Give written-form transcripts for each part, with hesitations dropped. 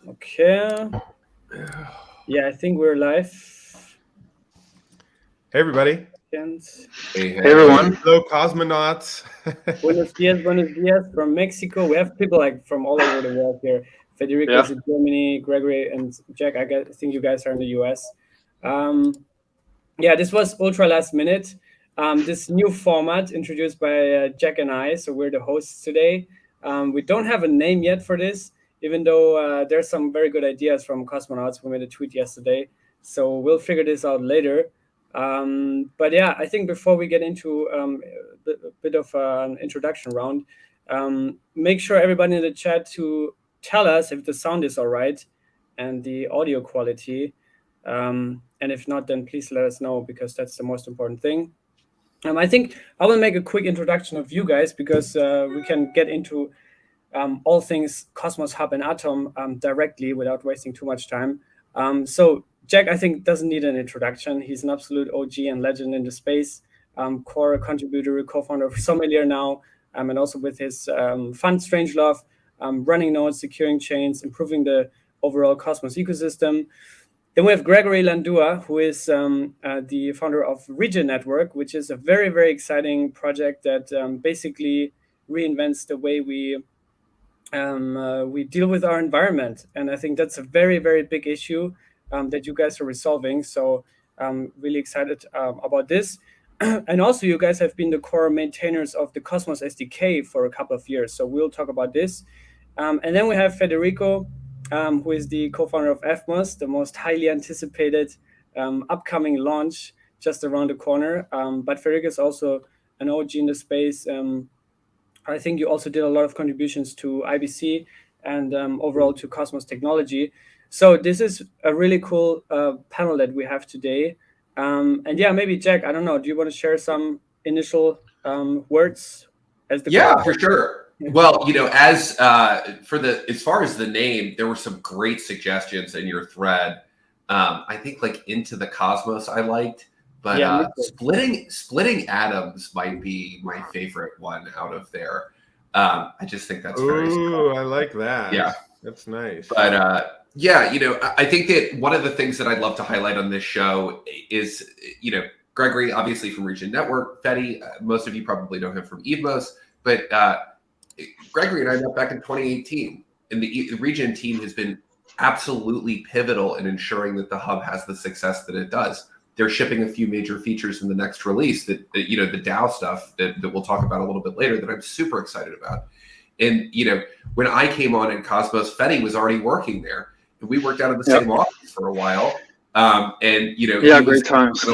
Okay. Yeah, I think we're live. Hey, everybody. And Hey, everyone. Hello, cosmonauts. buenos dias from Mexico. We have people like from all over the world here. Federico is in Germany, Gregory and Jack, I think you guys are in the US. Yeah, this was ultra last minute. This new format introduced by Jack and I. So we're the hosts today. We don't have a name yet for this, even though there's some very good ideas from cosmonauts. We made a tweet yesterday. So we'll figure this out later. But yeah, I think before we get into a bit of an introduction round, make sure everybody in the chat to tell us if the sound is all right and the audio quality. And if not, then please let us know, because that's the most important thing. I think I will make a quick introduction of you guys, because we can get into all things Cosmos Hub and Atom directly without wasting too much time. So Jack, I think, doesn't need an introduction. He's an absolute OG and legend in the space, core contributor, co-founder of Sommelier now, and also with his fund Strangelove, running nodes, securing chains, improving the overall Cosmos ecosystem. Then we have Gregory Landua, who is the founder of Regen Network, which is a very, very exciting project that basically reinvents the way we deal with our environment. And I think that's a very, very big issue that you guys are resolving. So I'm really excited about this. And also, you guys have been the core maintainers of the Cosmos SDK for a couple of years. So we'll talk about this. And then we have Federico, who is the co-founder of Evmos, the most highly anticipated upcoming launch just around the corner. But Federico is also an OG in the space. I think you also did a lot of contributions to IBC and overall to Cosmos technology. So this is a really cool panel that we have today. And yeah, maybe Jack, I don't know, do you want to share some initial words? For sure. Well, as far as the name, there were some great suggestions in your thread. I think like Into the Cosmos I liked, but splitting atoms might be my favorite one out of there. I just think that's very cool. I like that. Yeah, that's nice. But I think that one of the things that I'd love to highlight on this show is, Gregory, obviously from Regen Network, Fedi, most of you probably know him from Evmos, but Gregory and I met back in 2018, and the Regen team has been absolutely pivotal in ensuring that the hub has the success that it does. They're shipping a few major features in the next release that the DAO stuff that we'll talk about a little bit later that I'm super excited about. And, when I came on in Cosmos, Fedi was already working there, and we worked out of the same office for a while. Great times.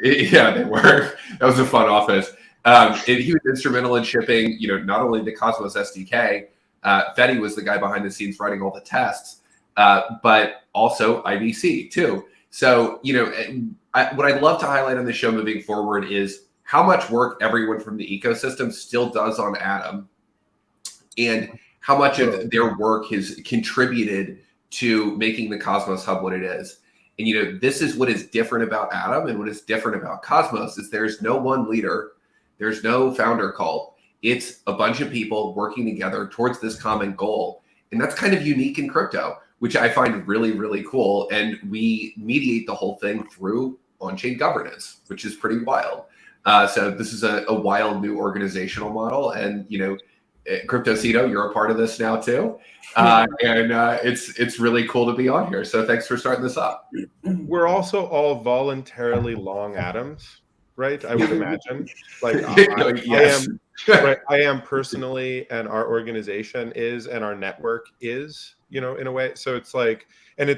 Yeah, they were. That was a fun office. And he was instrumental in shipping, not only the Cosmos SDK, Fedi was the guy behind the scenes writing all the tests, but also IBC too. So, what I'd love to highlight on the show moving forward is how much work everyone from the ecosystem still does on Atom, and how much of their work has contributed to making the Cosmos Hub what it is. And, this is what is different about Atom, and what is different about Cosmos is there's no one leader. There's no founder cult. It's a bunch of people working together towards this common goal. And that's kind of unique in crypto, which I find really, really cool. And we mediate the whole thing through on-chain governance, which is pretty wild. So this is a wild new organizational model. And, Cryptocito, you're a part of this now too. And it's really cool to be on here. So thanks for starting this up. We're also all voluntarily long atoms, right? I would imagine. Like Yes. I am personally, and our organization is, and our network is, in a way. So it's like, and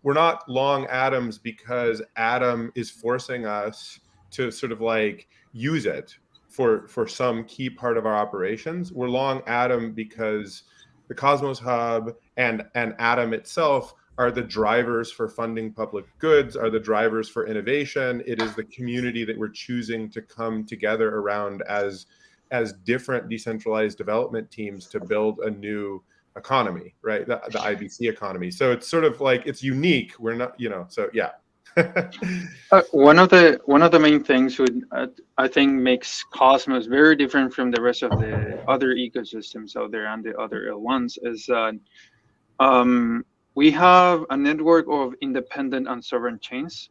we're not long atoms because Atom is forcing us to sort of like use it for some key part of our operations. We're long Atom because the Cosmos Hub and Atom itself are the drivers for funding public goods, are the drivers for innovation. It is the community that we're choosing to come together around as different decentralized development teams to build a new economy, right? The IBC economy. So it's sort of like, it's unique. We're not, so yeah. One of the main things I think makes Cosmos very different from the rest of the other ecosystems out there and the other L1s is we have a network of independent and sovereign chains.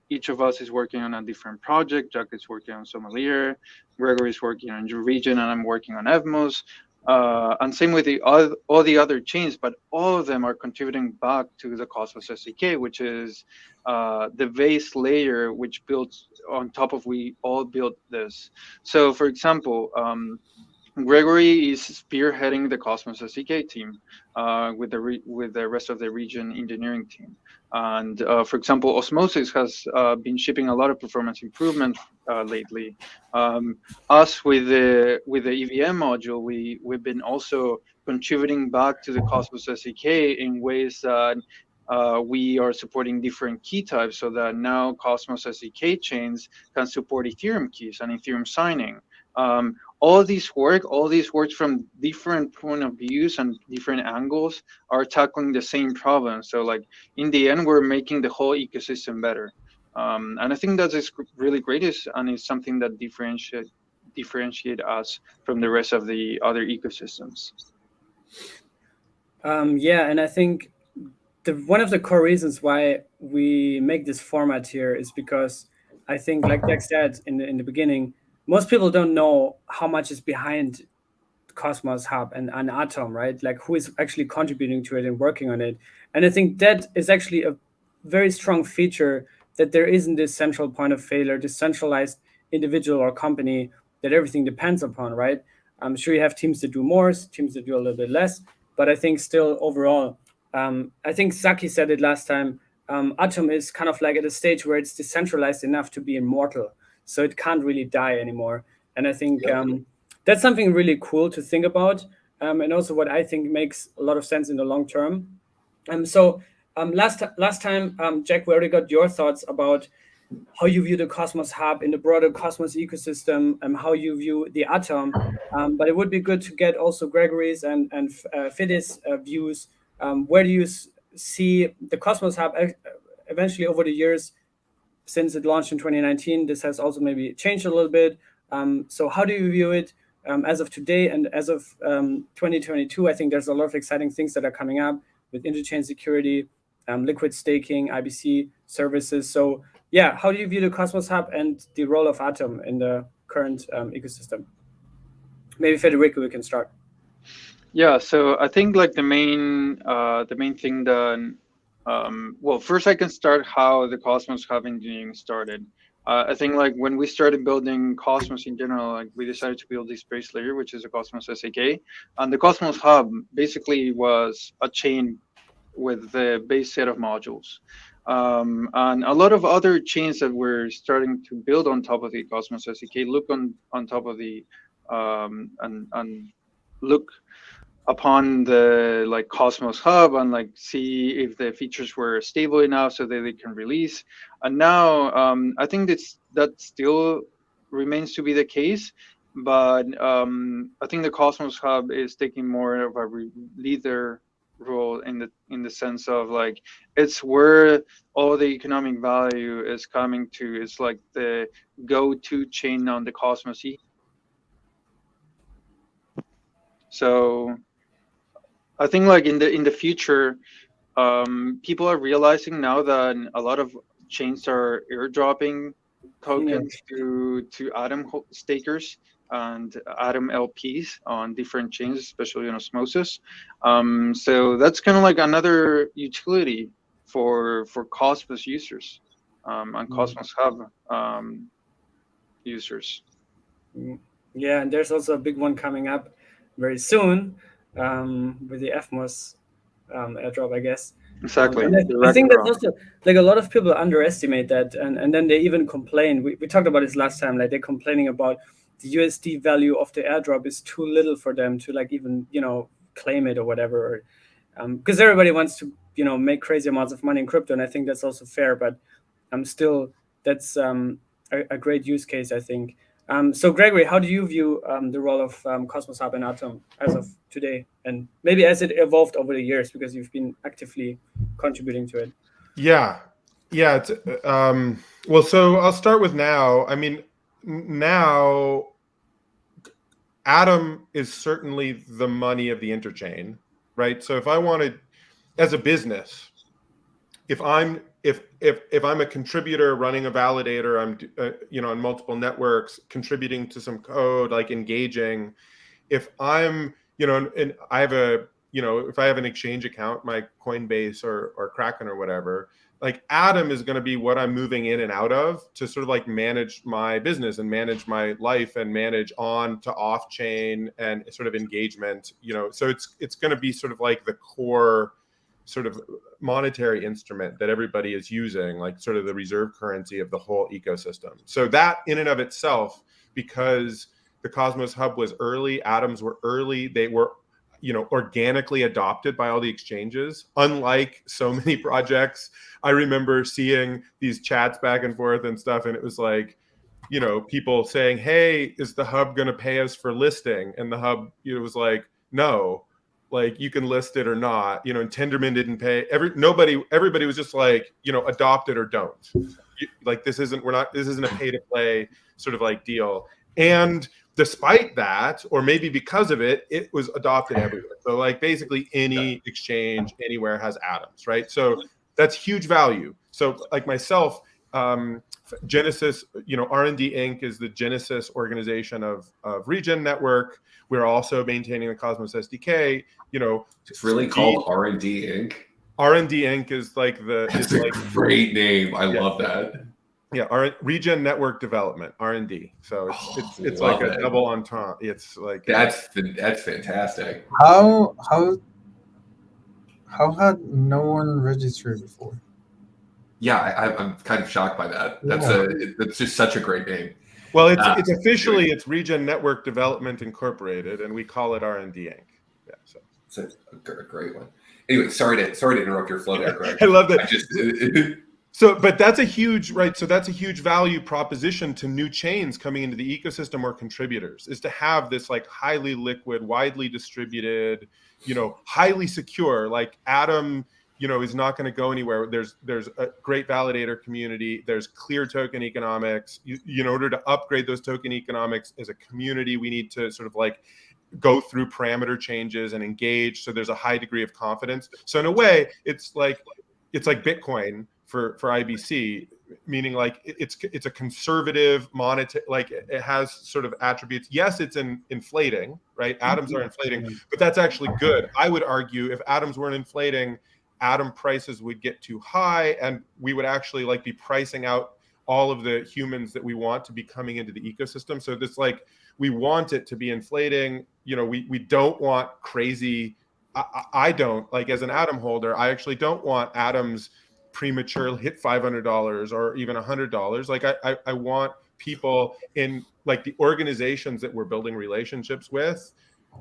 Each of us is working on a different project. Jack is working on Sommelier, Gregory is working on Regen, and I'm working on Evmos. And same with all the other chains, but all of them are contributing back to the Cosmos SDK, which is the base layer which builds on top of we all built this. So for example, Gregory is spearheading the Cosmos SDK team with the rest of the Regen engineering team. And for example, Osmosis has been shipping a lot of performance improvement lately. Us with the EVM module, we've been also contributing back to the Cosmos SDK in ways that we are supporting different key types, so that now Cosmos SDK chains can support Ethereum keys and Ethereum signing. All these works from different point of views and different angles are tackling the same problem. So like in the end, we're making the whole ecosystem better. And I think that is really great, and it's something that differentiate us from the rest of the other ecosystems. Yeah, and I think one of the core reasons why we make this format here is because I think, like Jack said in the beginning, most people don't know how much is behind Cosmos Hub and Atom, right? Like who is actually contributing to it and working on it. And I think that is actually a very strong feature, that there isn't this central point of failure, this centralized individual or company that everything depends upon, right? I'm sure you have teams that do more, teams that do a little bit less, but I think still overall, I think Zaki said it last time, Atom is kind of like at a stage where it's decentralized enough to be immortal, so it can't really die anymore. And I think that's something really cool to think about, and also what I think makes a lot of sense in the long term. Last time, Jack, we already got your thoughts about how you view the Cosmos Hub in the broader Cosmos ecosystem, and how you view the Atom. But it would be good to get also Gregory's and Fidis views. Where do you see the Cosmos Hub eventually over the years since it launched in 2019? This has also maybe changed a little bit. So how do you view it as of today and as of 2022? I think there's a lot of exciting things that are coming up with interchain security, liquid staking, IBC services. So yeah, how do you view the Cosmos Hub and the role of Atom in the current ecosystem? Maybe Federico, we can start. Yeah, so I think like the main thing that well, first I can start how the Cosmos Hub engineering started. I think like when we started building Cosmos in general, like we decided to build this base layer, which is a Cosmos SDK, and the Cosmos Hub basically was a chain with the base set of modules. And a lot of other chains that we're starting to build on top of the Cosmos SDK look on top of the and look upon the like Cosmos Hub and like see if the features were stable enough so that they can release. And now I think that still remains to be the case, but I think the Cosmos Hub is taking more of a leader role in the sense of like it's where all the economic value is coming to. It's like the go-to chain on the Cosmos So I think like in the future, people are realizing now that a lot of chains are airdropping tokens to Atom stakers and Atom LPs on different chains, especially on Osmosis. So that's kind of like another utility for Cosmos users and Cosmos Hub users. Yeah, and there's also a big one coming up very soon with the Evmos airdrop, I guess. Exactly. I think that's also like a lot of people underestimate that, and then they even complain. We talked about this last time. Like they're complaining about the USD value of the airdrop is too little for them to like even claim it or whatever, because everybody wants to make crazy amounts of money in crypto, and I think that's also fair. But still that's a great use case, I think. So Gregory, how do you view the role of Cosmos Hub and Atom as of today, and maybe as it evolved over the years, because you've been actively contributing to it? Yeah. It's, well, so I'll start with now. I mean, now Atom is certainly the money of the interchain, right? So if I wanted as a business, if I'm a contributor running a validator, I'm on multiple networks, contributing to some code, like engaging. If I'm and I have if I have an exchange account, my Coinbase or Kraken or whatever, like Atom is going to be what I'm moving in and out of to sort of like manage my business and manage my life and manage on to off chain and sort of engagement. So it's going to be sort of like the core sort of monetary instrument that everybody is using, like sort of the reserve currency of the whole ecosystem. So that in and of itself, because the Cosmos Hub was early, Atoms were early, they were organically adopted by all the exchanges. Unlike so many projects, I remember seeing these chats back and forth and stuff, and it was like, people saying, "Hey, is the hub going to pay us for listing?" And the hub, was like, "No, like you can list it or not." And Tendermint didn't pay. Everybody was just like, adopt it or don't. Like this isn't a pay to play sort of like deal. And despite that, or maybe because of it, it was adopted everywhere. So like basically any exchange anywhere has Atoms, right? So that's huge value. So like myself, Genesis, R&D Inc. is the Genesis organization of Regen Network. We're also maintaining the Cosmos SDK. It's really called R&D Inc. R&D Inc. is like That's a great name. I love that. Yeah, Regen Network Development, R&D. So it's like a double entendre. It's like that's fantastic. How had no one registered before? Yeah, I'm kind of shocked by that. That's just such a great name. Well, it's officially it's Regen Network Development Incorporated, and we call it R&D Inc. Yeah, so it's a great one. Anyway, sorry to interrupt your flow there, Greg. I love that. But that's a huge, right? So that's a huge value proposition to new chains coming into the ecosystem or contributors, is to have this like highly liquid, widely distributed, highly secure, like Atom, is not going to go anywhere. There's a great validator community. There's clear token economics. In order to upgrade those token economics as a community, we need to sort of like go through parameter changes and engage. So there's a high degree of confidence. So in a way, it's like Bitcoin for IBC, meaning like it's a conservative monetary, like it has sort of attributes. Yes, it's inflating, right? Atoms are inflating, but that's actually good. I would argue if atoms weren't inflating, Atom prices would get too high, and we would actually like be pricing out all of the humans that we want to be coming into the ecosystem. So this like we want it to be inflating. We don't want crazy. I don't, like, as an Atom holder, I actually don't want Atoms prematurely hit $500 or even $100. Like I want people in like the organizations that we're building relationships with,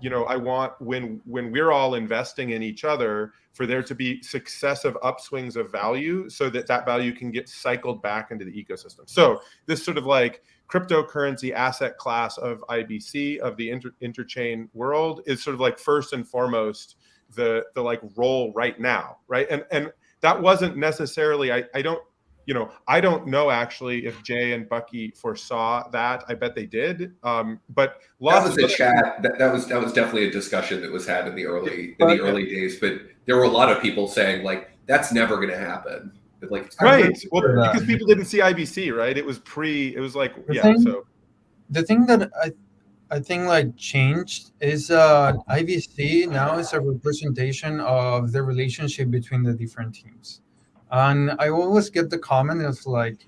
I want when we're all investing in each other, for there to be successive upswings of value so that value can get cycled back into the ecosystem. So this sort of like cryptocurrency asset class of IBC, of the interchain world, is sort of like first and foremost the like role right now, right? And that wasn't necessarily, I don't know actually if Jay and Bucky foresaw that. I bet they did. But that was a chat. That was definitely a discussion that was had in the early days. But there were a lot of people saying like that's never going to happen. But like right, well, because people didn't see IBC, right? It was the thing that I think like changed is IBC now is a representation of the relationship between the different teams. And I always get the comment of like,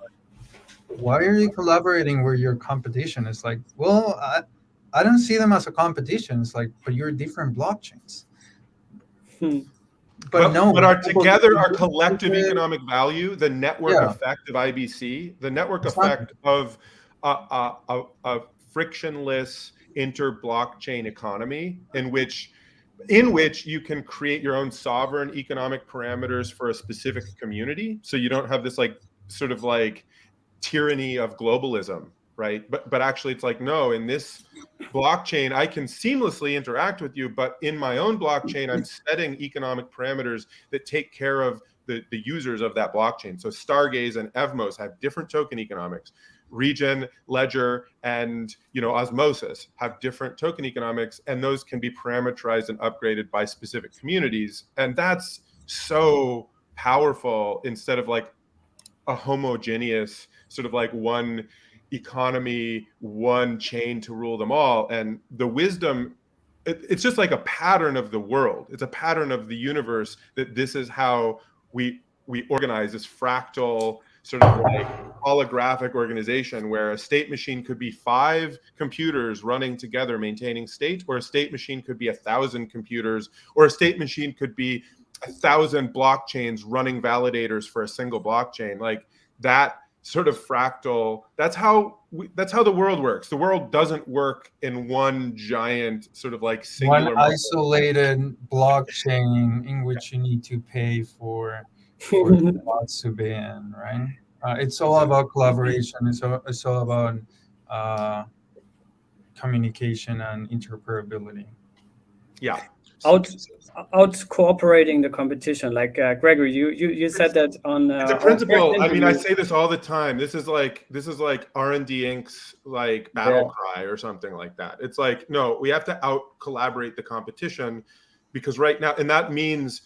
why are you collaborating with your competition? It's like, well, I don't see them as a competition. It's like, but you're different blockchains. But our collective economic value, the network effect of IBC, the network effect of a frictionless inter-blockchain economy in which you can create your own sovereign economic parameters for a specific community. So you don't have this like sort of like tyranny of globalism, right? But actually it's like, no, in this blockchain, I can seamlessly interact with you, but in my own blockchain, I'm setting economic parameters that take care of the users of that blockchain. So Stargaze and Evmos have different token economics. Regen, Ledger, and Osmosis have different token economics, and those can be parameterized and upgraded by specific communities. And that's so powerful instead of like a homogeneous sort of like one economy, one chain to rule them all. And the wisdom, it's just like a pattern of the world. It's a pattern of the universe that this is how we organize this fractal sort of like holographic organization, where a state machine could be 5 computers running together maintaining state, or a state machine could be 1,000 computers, or a state machine could be 1,000 blockchains running validators for a single blockchain. Like that sort of fractal, that's how the world works. The world doesn't work in one giant sort of like singular one isolated blockchain in which you need to pay for the bots to be in, right? It's all about collaboration. It's all about communication and interoperability. Yeah. Out cooperating the competition, like Gregory, you said that on the principle. I mean, I say this all the time. This is like R&D Inc.'s like battle cry or something like that. It's like, no, we have to out collaborate the competition, because right now, and that means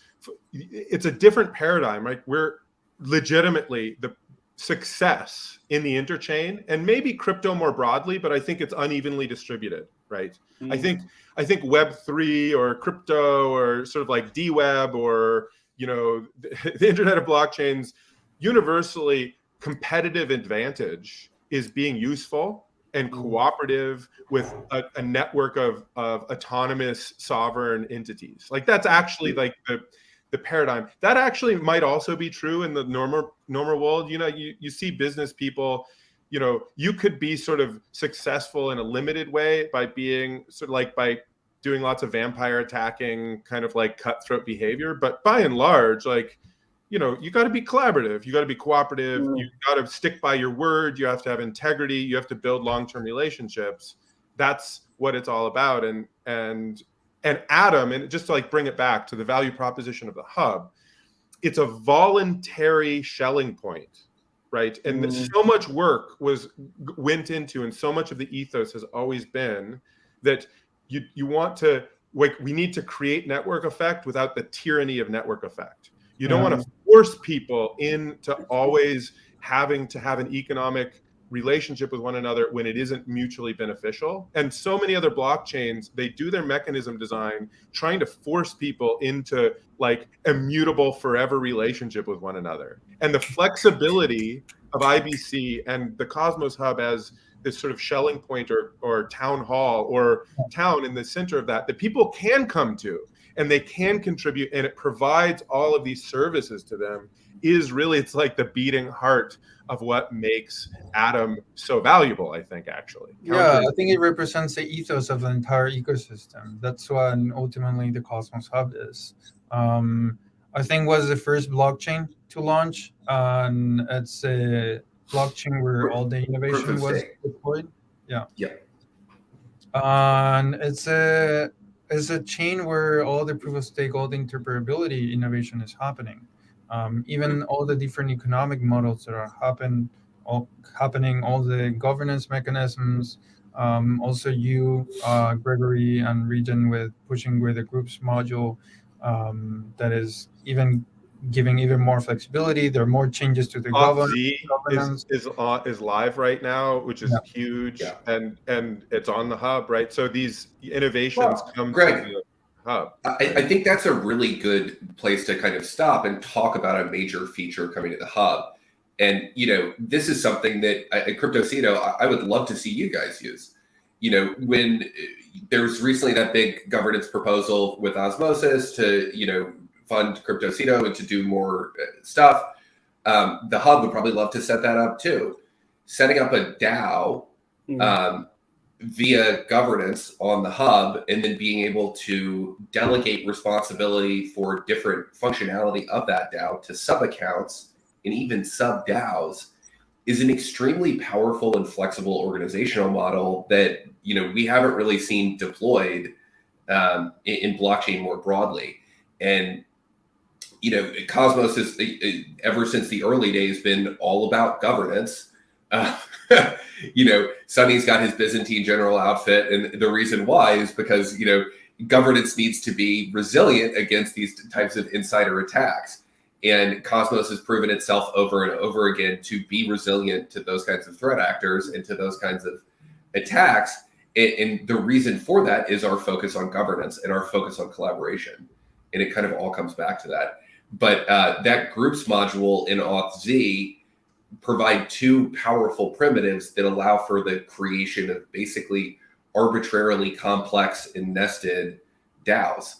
it's a different paradigm, right? We're legitimately the success in the interchain, and maybe crypto more broadly, but I think it's unevenly distributed, right? I think Web3 or crypto or sort of like DWeb or, you know, the Internet of Blockchains, universally competitive advantage is being useful and cooperative with a network of autonomous sovereign entities. Like that's actually like the paradigm. That actually might also be true in the normal world. You know, you see business people, you know, you could be sort of successful in a limited way by being sort of like by doing lots of vampire attacking kind of like cutthroat behavior. But by and large, like, you know, you got to be collaborative. You got to be cooperative. You got to stick by your word. You have to have integrity. You have to build long-term relationships. That's what it's all about. And Atom, and just to like bring it back to the value proposition of the hub, it's a voluntary Schelling point, right? And so much work went into, and so much of the ethos has always been that you want to, like, we need to create network effect without the tyranny of network effect. You don't want to force people into always having to have an economic relationship with one another when it isn't mutually beneficial. And so many other blockchains, they do their mechanism design trying to force people into like immutable forever relationship with one another. And the flexibility of IBC and the Cosmos Hub as this sort of Schelling point or town hall or town in the center of that people can come to and they can contribute, and it provides all of these services to them, is really, it's like the beating heart of what makes Atom so valuable, I think, actually. Yeah, I think it represents the ethos of the entire ecosystem. That's what ultimately the Cosmos Hub is. I think was the first blockchain to launch, and it's a blockchain where all the innovation was deployed. Yeah. And it's a chain where all the proof of stake, all the interoperability innovation is happening. Even all the different economic models that are happening, all the governance mechanisms. Also, Gregory and Regen pushing with a groups module that is even giving even more flexibility. There are more changes to the governance. Is live right now, which is huge, and it's on the hub, right? So these innovations come to the hub. I think that's a really good place to kind of stop and talk about a major feature coming to the hub. And, you know, this is something that at Cryptocito, I would love to see you guys use. You know, when there was recently that big governance proposal with Osmosis to, you know, fund Cryptocito and to do more stuff, the hub would probably love to set that up too. Setting up a DAO via governance on the hub, and then being able to delegate responsibility for different functionality of that DAO to sub-accounts and even sub-DAOs is an extremely powerful and flexible organizational model that, you know, we haven't really seen deployed in blockchain more broadly. And, you know, Cosmos has, ever since the early days, been all about governance. You know, Sonny's got his Byzantine general outfit, and the reason why is because, you know, governance needs to be resilient against these types of insider attacks. And Cosmos has proven itself over and over again to be resilient to those kinds of threat actors and to those kinds of attacks. And the reason for that is our focus on governance and our focus on collaboration. And it kind of all comes back to that. But that groups module in Auth-Z provide two powerful primitives that allow for the creation of basically arbitrarily complex and nested DAOs.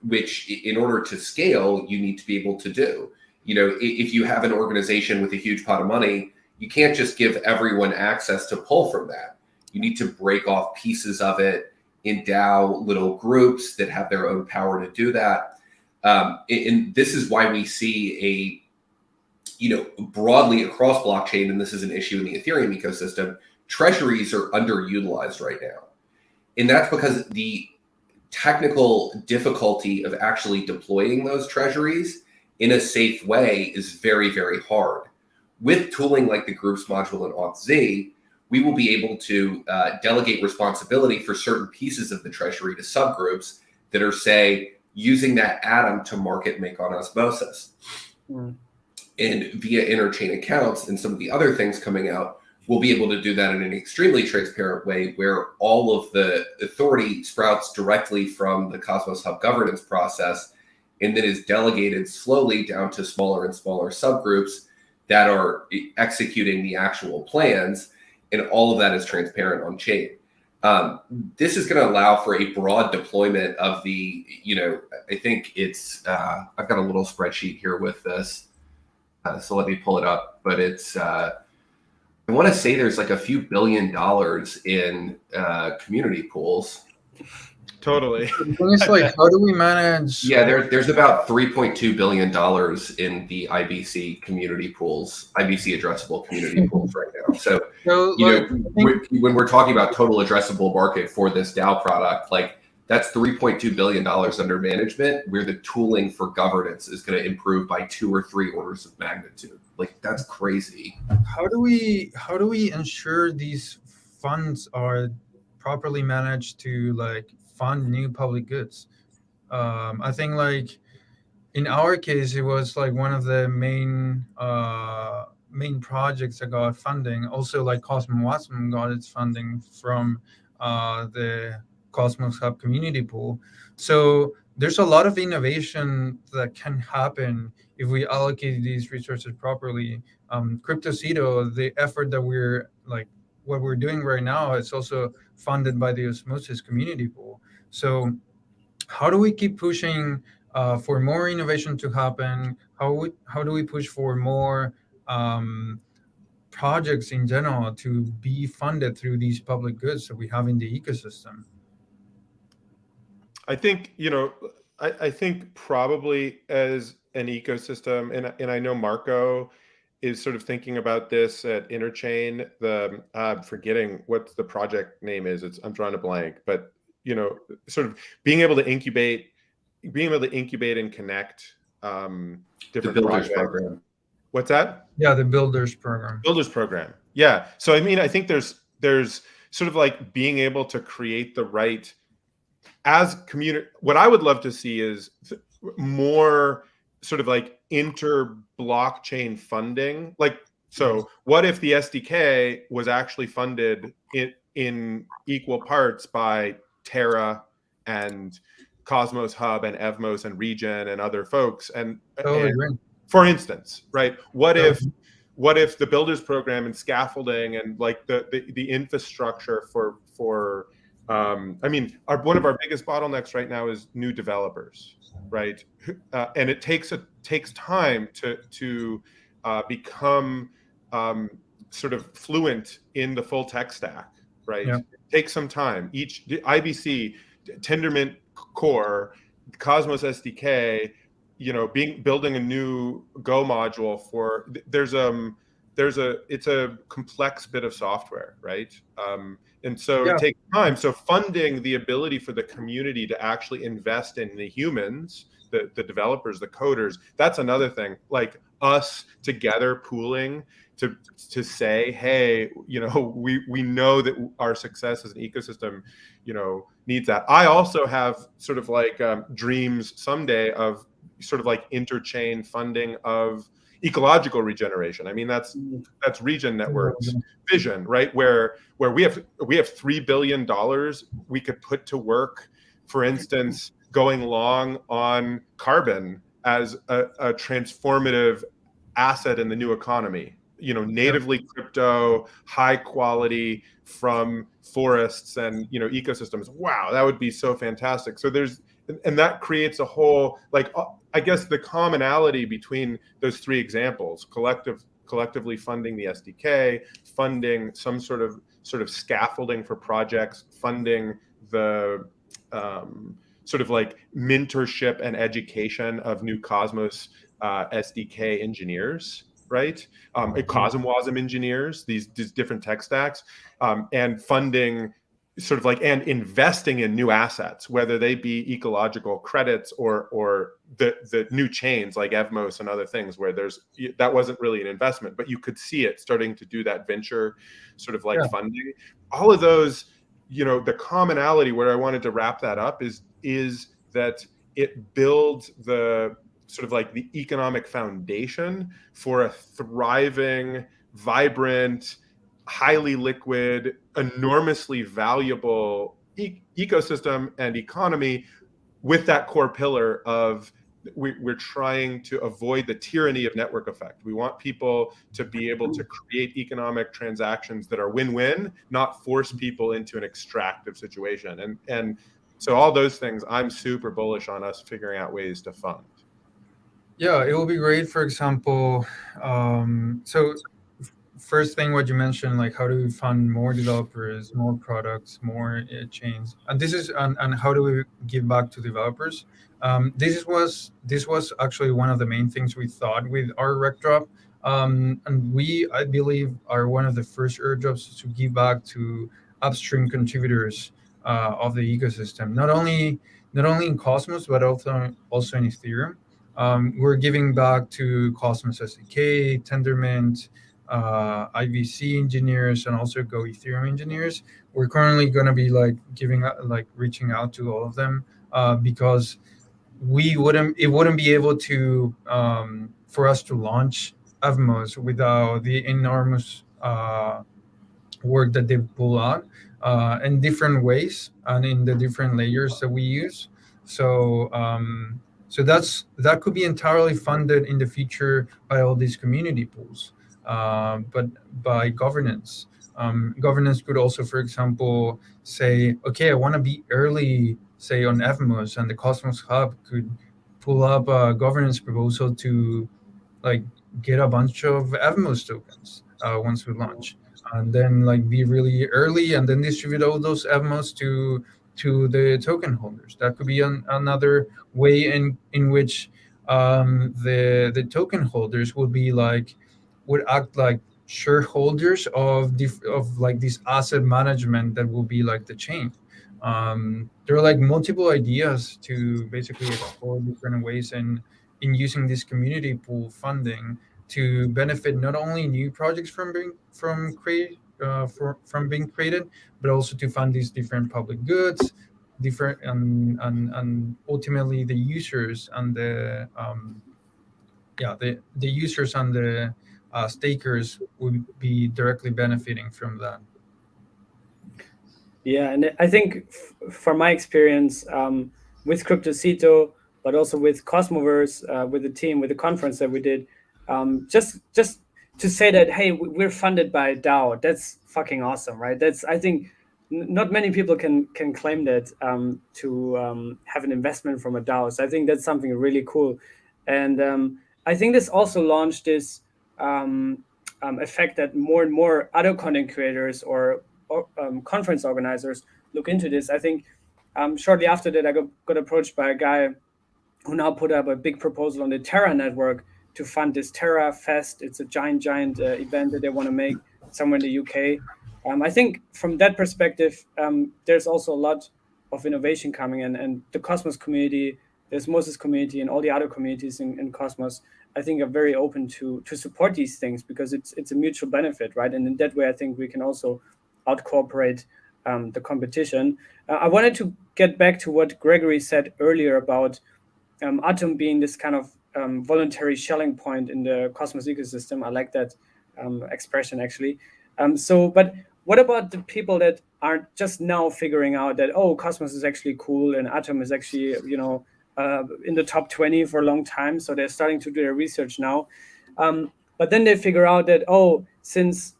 Which in order to scale, you need to be able to do. If you have an organization with a huge pot of money, you can't just give everyone access to pull from that. You need to break off pieces of it, endow little groups that have their own power to do that. And this is why we see broadly across blockchain, and this is an issue in the Ethereum ecosystem, treasuries are underutilized right now. And that's because the technical difficulty of actually deploying those treasuries in a safe way is very, very hard. With tooling like the groups module in Auth-Z, we will be able to delegate responsibility for certain pieces of the treasury to subgroups that are, say, using that atom to market make on osmosis. And via interchain accounts and some of the other things coming out, we'll be able to do that in an extremely transparent way where all of the authority sprouts directly from the Cosmos Hub governance process and then is delegated slowly down to smaller and smaller subgroups that are executing the actual plans. And all of that is transparent on chain. This is going to allow for a broad deployment of the, I think it's, I've got a little spreadsheet here with this. So let me pull it up, but it's, I want to say there's like a few $1 billion in community pools. Totally. It's like, how do we manage? Yeah, there's about $3.2 billion in the IBC community pools, IBC addressable community pools right now. So when we're talking about total addressable market for this DAO product, like that's $3.2 billion under management, where the tooling for governance is going to improve by 2 or 3 orders of magnitude. Like that's crazy. How do we ensure these funds are properly managed to like fund new public goods? I think like in our case, it was like one of the main projects that got funding. Also, like Cosmos got its funding from the Cosmos Hub community pool. So there's a lot of innovation that can happen if we allocate these resources properly. Cryptocito, the effort that what we're doing right now, is also funded by the Osmosis community pool. So how do we keep pushing for more innovation to happen? How do we push for more projects in general to be funded through these public goods that we have in the ecosystem? I think, I think probably as an ecosystem, and I know Marco is sort of thinking about this at Interchain. I'm forgetting what the project name is. I'm drawing a blank, but sort of being able to incubate and connect different projects. Program. What's that? Yeah, the Builders program. Builders program. Yeah. So I mean, I think there's sort of like being able to create the right as community. What I would love to see is more sort of like inter-blockchain funding. Like, so what if the SDK was actually funded in equal parts by Terra and Cosmos Hub and Evmos and Regen and other folks? And for instance, right? What if the Builders program and scaffolding and like the infrastructure for I mean, one of our biggest bottlenecks right now is new developers, right? And it takes time to become sort of fluent in the full tech stack, right? Yeah. It takes some time. Each IBC, Tendermint Core, Cosmos SDK, building a new Go module for it's a complex bit of software, right? And so it takes time. So funding the ability for the community to actually invest in the humans, the developers, the coders, that's another thing. Like us together pooling to say, hey, we know that our success as an ecosystem, needs that. I also have sort of like dreams someday of sort of like interchain funding of ecological regeneration. I mean, that's Regen Network's vision, right? Where we have $3 billion we could put to work, for instance, going long on carbon as a transformative asset in the new economy. Natively crypto, high quality from forests and ecosystems. Wow, that would be so fantastic. So and that creates a whole, like, I guess the commonality between those three examples: collectively funding the SDK, funding some sort of scaffolding for projects, funding the sort of like mentorship and education of new Cosmos SDK engineers, right? CosmWasm engineers, these different tech stacks, and funding sort of like, and investing in new assets, whether they be ecological credits or the new chains like Evmos and other things, where that wasn't really an investment, but you could see it starting to do that venture sort of like funding. All of those, the commonality where I wanted to wrap that up is that it builds the sort of like the economic foundation for a thriving, vibrant, highly liquid, enormously valuable ecosystem and economy, with that core pillar of we're trying to avoid the tyranny of network effect. We want people to be able to create economic transactions that are win-win, not force people into an extractive situation. And so all those things, I'm super bullish on us figuring out ways to fund. Yeah, it will be great. For example, so first thing, what you mentioned, like how do we fund more developers, more products, more chains, and this is and how do we give back to developers? This was actually one of the main things we thought with our rec drop, and I believe, are one of the first airdrops to give back to upstream contributors of the ecosystem, not only in Cosmos but also in Ethereum. We're giving back to Cosmos SDK, Tendermint, IBC engineers, and also Go Ethereum engineers. We're currently going to be reaching out to all of them because it wouldn't be able to for us to launch Evmos without the enormous work that they pull out in different ways and in the different layers that we use. So that could be entirely funded in the future by all these community pools, but by governance. Governance could also, for example, say, okay, I want to be early, say on Evmos, and the Cosmos Hub could pull up a governance proposal to like get a bunch of Evmos tokens once we launch, and then like be really early and then distribute all those Evmos to the token holders. That could be another way in which the token holders would act like shareholders of like this asset management that will be like the chain. There are like multiple ideas to basically explore different ways in using this community pool funding to benefit not only new projects from being created, but also to fund these different public goods, different and ultimately the users and the users and the stakers would be directly benefiting from that. Yeah, and I think from my experience with Cryptocito, but also with Cosmoverse, with the team, with the conference that we did, just to say that, hey, we're funded by DAO, that's fucking awesome, right? That's, I think, not many people can claim that to have an investment from a DAO. So I think that's something really cool. And I think this also launched this effect that more and more other content creators or conference organizers look into this. I think shortly after that, I got approached by a guy who now put up a big proposal on the Terra network to fund this Terra Fest. It's a giant event that they want to make somewhere in the UK. I think from that perspective, there's also a lot of innovation coming in, and the Cosmos community the Osmosis community and all the other communities in Cosmos, I think, are very open to support these things, because it's a mutual benefit, right? And in that way, I think we can also out-cooperate the competition. I wanted to get back to what Gregory said earlier about Atom being this kind of voluntary shelling point in the Cosmos ecosystem. I like that expression, actually. But what about the people that are just now figuring out that, oh, Cosmos is actually cool and Atom is actually, in the top 20 for a long time, so they're starting to do their research now. But then they figure out that, oh, since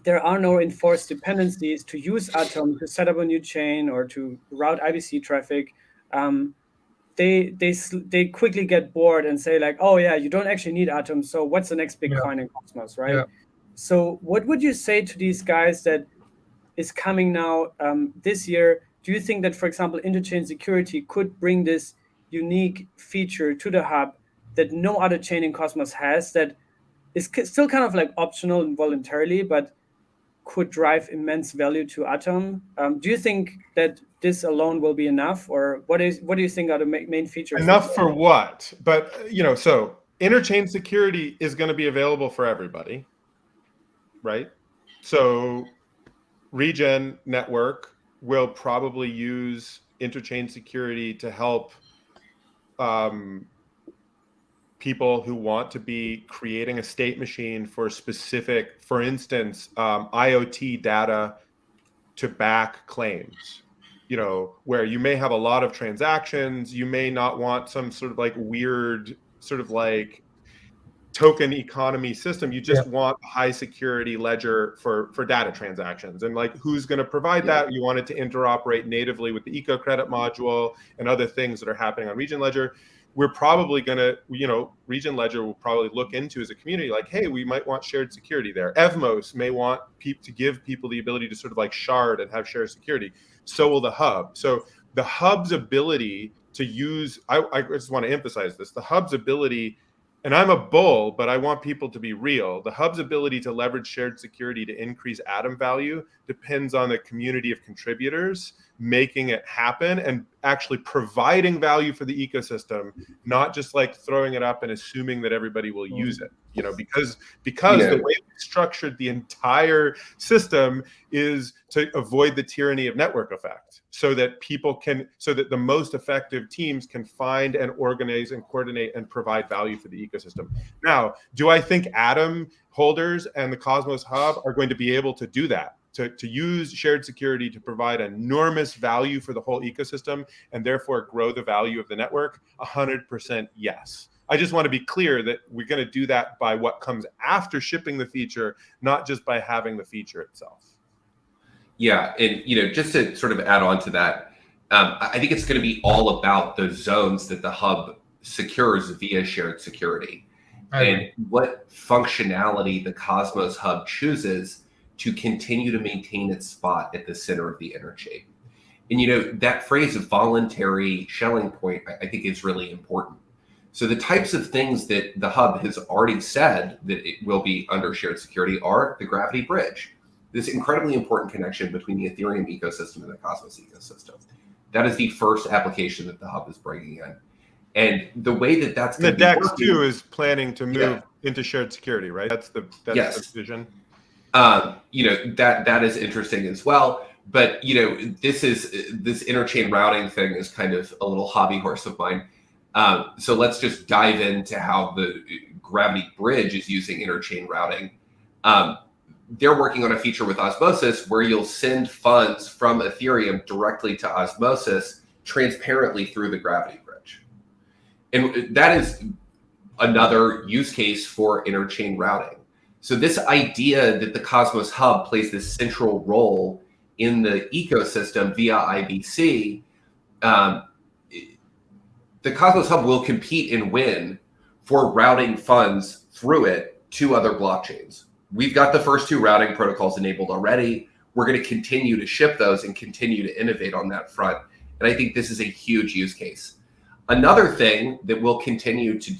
there are no enforced dependencies to use Atom to set up a new chain or to route IBC traffic, they quickly get bored and say like, oh yeah, you don't actually need Atom, so what's the next big coin in Cosmos, right? So what would you say to these guys that is coming now this year? Do you think that, for example, interchain security could bring this unique feature to the hub that no other chain in Cosmos has, that is still kind of like optional and voluntarily, but could drive immense value to Atom? Do you think that this alone will be enough, or what do you think are the main features? Enough for what? But so interchain security is going to be available for everybody, right? So Regen network will probably use interchain security to help people who want to be creating a state machine for specific, for instance, IoT data to back claims, where you may have a lot of transactions. You may not want some sort of like weird sort of like token economy system. You just want a high security ledger for data transactions. And like, who's going to provide that? You want it to interoperate natively with the eco credit module and other things that are happening on Regen Ledger. We're probably going to, Regen Ledger will probably look into as a community like, hey, we might want shared security there. Evmos may want to give people the ability to sort of like shard and have shared security. So will the hub. So the hub's ability to use, I just want to emphasize this, the hub's ability, and I'm a bull, but I want people to be real. The hub's ability to leverage shared security to increase Atom value depends on the community of contributors making it happen and actually providing value for the ecosystem, not just like throwing it up and assuming that everybody will use it. Because the way we structured the entire system is to avoid the tyranny of network effect, so that the most effective teams can find and organize and coordinate and provide value for the ecosystem. Now, do I think Atom holders and the Cosmos Hub are going to be able to do that? To use shared security to provide enormous value for the whole ecosystem and therefore grow the value of the network? 100% yes. I just want to be clear that we're going to do that by what comes after shipping the feature, not just by having the feature itself. Yeah, and just to sort of add on to that, I think it's going to be all about the zones that the hub secures via shared security, and what functionality the Cosmos Hub chooses to continue to maintain its spot at the center of the interchain. And that phrase of voluntary shelling point, I think is really important. So the types of things that the hub has already said that it will be under shared security are the gravity bridge, this incredibly important connection between the Ethereum ecosystem and the Cosmos ecosystem. That is the first application that the hub is bringing in. And the way that that's going to be DEX working, too is planning to move into shared security, right? That's the vision. That is interesting as well. But this interchain routing thing is kind of a little hobby horse of mine. So let's just dive into how the Gravity Bridge is using interchain routing. They're working on a feature with Osmosis where you'll send funds from Ethereum directly to Osmosis transparently through the Gravity Bridge. And that is another use case for interchain routing. So this idea that the Cosmos Hub plays this central role in the ecosystem via IBC, the Cosmos Hub will compete and win for routing funds through it to other blockchains. We've got the first two routing protocols enabled already. We're going to continue to ship those and continue to innovate on that front. And I think this is a huge use case. Another thing that will continue to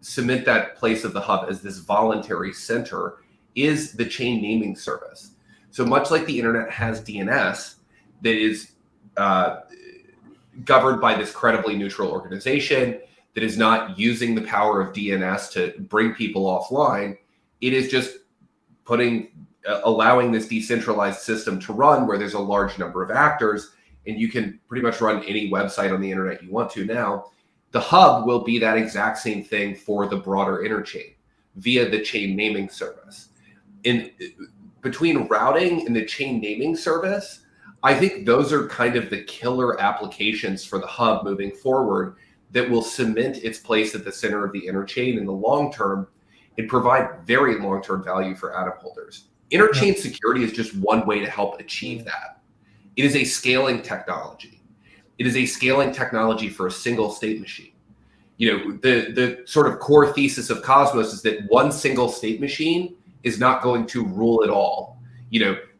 cement that place of the hub as this voluntary center is the chain naming service. So much like the internet has DNS that is governed by this credibly neutral organization that is not using the power of DNS to bring people offline. It is just allowing this decentralized system to run where there's a large number of actors, and you can pretty much run any website on the internet you want to now. The hub will be that exact same thing for the broader Interchain via the chain naming service. Between routing and the chain naming service, I think those are kind of the killer applications for the hub moving forward that will cement its place at the center of the Interchain in the long term and provide very long-term value for Atom holders. Interchain security is just one way to help achieve that. It is a scaling technology. It is a scaling technology for a single state machine. The sort of core thesis of Cosmos is that one single state machine is not going to rule it all.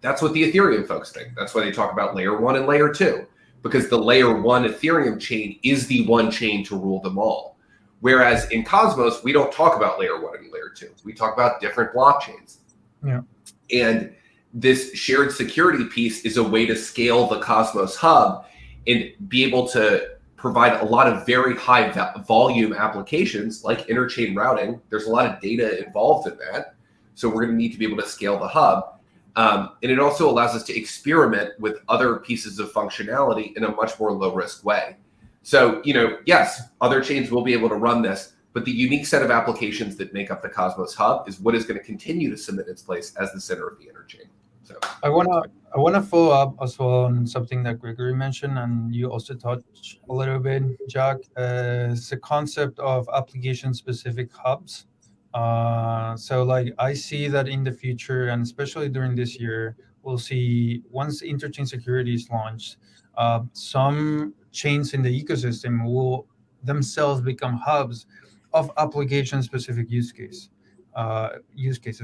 That's what the Ethereum folks think. That's why they talk about layer 1 and layer 2, because the layer 1 Ethereum chain is the one chain to rule them all. Whereas in Cosmos, we don't talk about layer 1 and layer 2. We talk about different blockchains. Yeah. And this shared security piece is a way to scale the Cosmos hub and be able to provide a lot of very high volume applications like interchain routing. There's a lot of data involved in that. So we're going to need to be able to scale the hub. And it also allows us to experiment with other pieces of functionality in a much more low risk way. So, yes, other chains will be able to run this, but the unique set of applications that make up the Cosmos hub is what is going to continue to cement its place as the center of the Interchain. So I wanna follow up as well on something that Gregory mentioned, and you also touched a little bit, Jack, is the concept of application-specific hubs. So like I see that in the future, and especially during this year, we'll see once interchain security is launched, some chains in the ecosystem will themselves become hubs of application-specific use cases.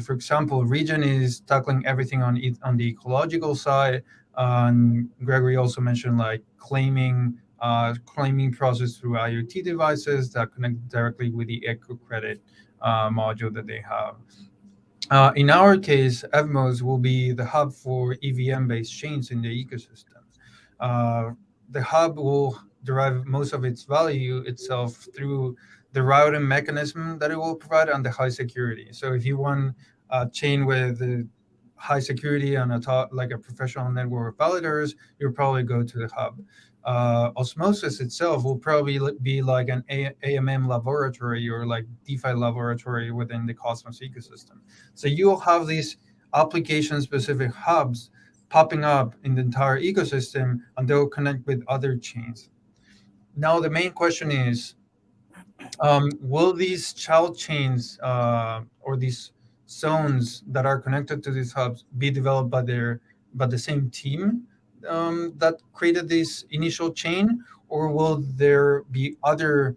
For example, Regen is tackling everything on the ecological side. And Gregory also mentioned like claiming process through IoT devices that connect directly with the eco credit module that they have. In our case, Evmos will be the hub for EVM-based chains in the ecosystem. The hub will derive most of its value itself through the routing mechanism that it will provide and the high security. So if you want a chain with high security and like a professional network of validators, you'll probably go to the hub. Osmosis itself will probably be like an AMM laboratory or like DeFi laboratory within the Cosmos ecosystem. So you'll have these application-specific hubs popping up in the entire ecosystem, and they'll connect with other chains. Now, the main question is, will these child chains or these zones that are connected to these hubs be developed by the same team that created this initial chain, or will there be other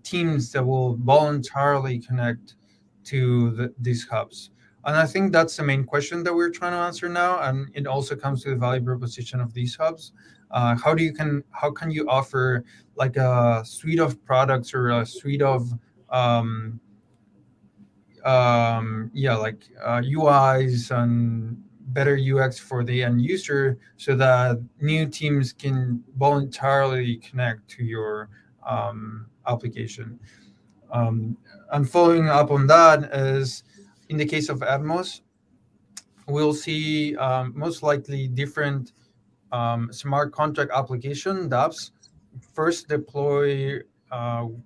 teams that will voluntarily connect to these hubs? And I think that's the main question that we're trying to answer now. And it also comes to the value proposition of these hubs. How can you offer like a suite of products or a suite of UIs and better UX for the end user so that new teams can voluntarily connect to your application. And following up on that is, in the case of Evmos, we'll see most likely different smart contract application dApps first deploy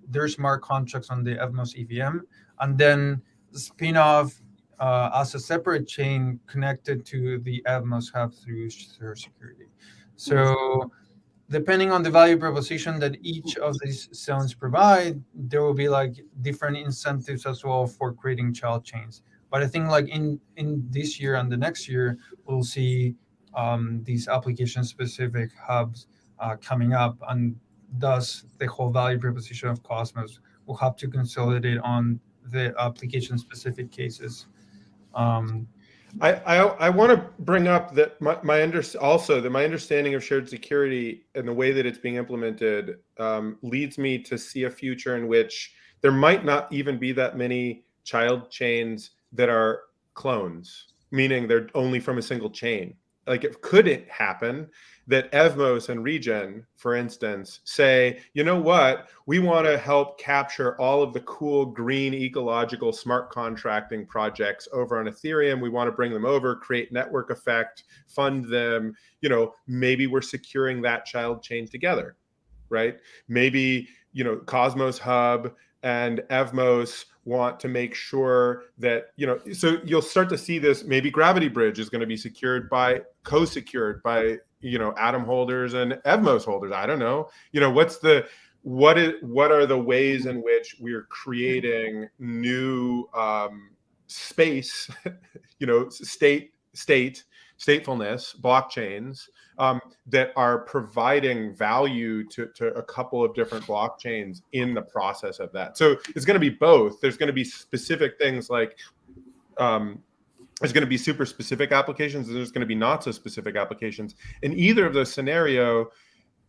their smart contracts on the Evmos EVM, and then spin off as a separate chain connected to the Evmos hub through security. So depending on the value proposition that each of these zones provide, there will be like different incentives as well for creating child chains. But I think like in this year and the next year, we'll see these application-specific hubs coming up, and thus the whole value proposition of Cosmos will have to consolidate on the application-specific cases. I want to bring up that my understanding of shared security and the way that it's being implemented leads me to see a future in which there might not even be that many child chains that are clones, meaning they're only from a single chain. like it couldn't happen, that Evmos and Regen, for instance, say, you know what, we want to help capture all of the cool green ecological smart contracting projects over on Ethereum. We want to bring them over, create network effect, fund them. You know, maybe we're securing that child chain together, right? Maybe, you know, Cosmos Hub and Evmos want to make sure that, you know, so you'll start to see this. Maybe Gravity Bridge is going to be co-secured by, you know, Atom holders and Evmos holders. I don't know. You know, what are the ways in which we're creating new space, you know, statefulness, blockchains that are providing value to a couple of different blockchains in the process of that. So it's going to be both. There's going to be specific things like there's going to be super specific applications, and there's going to be not so specific applications. In either of those scenario,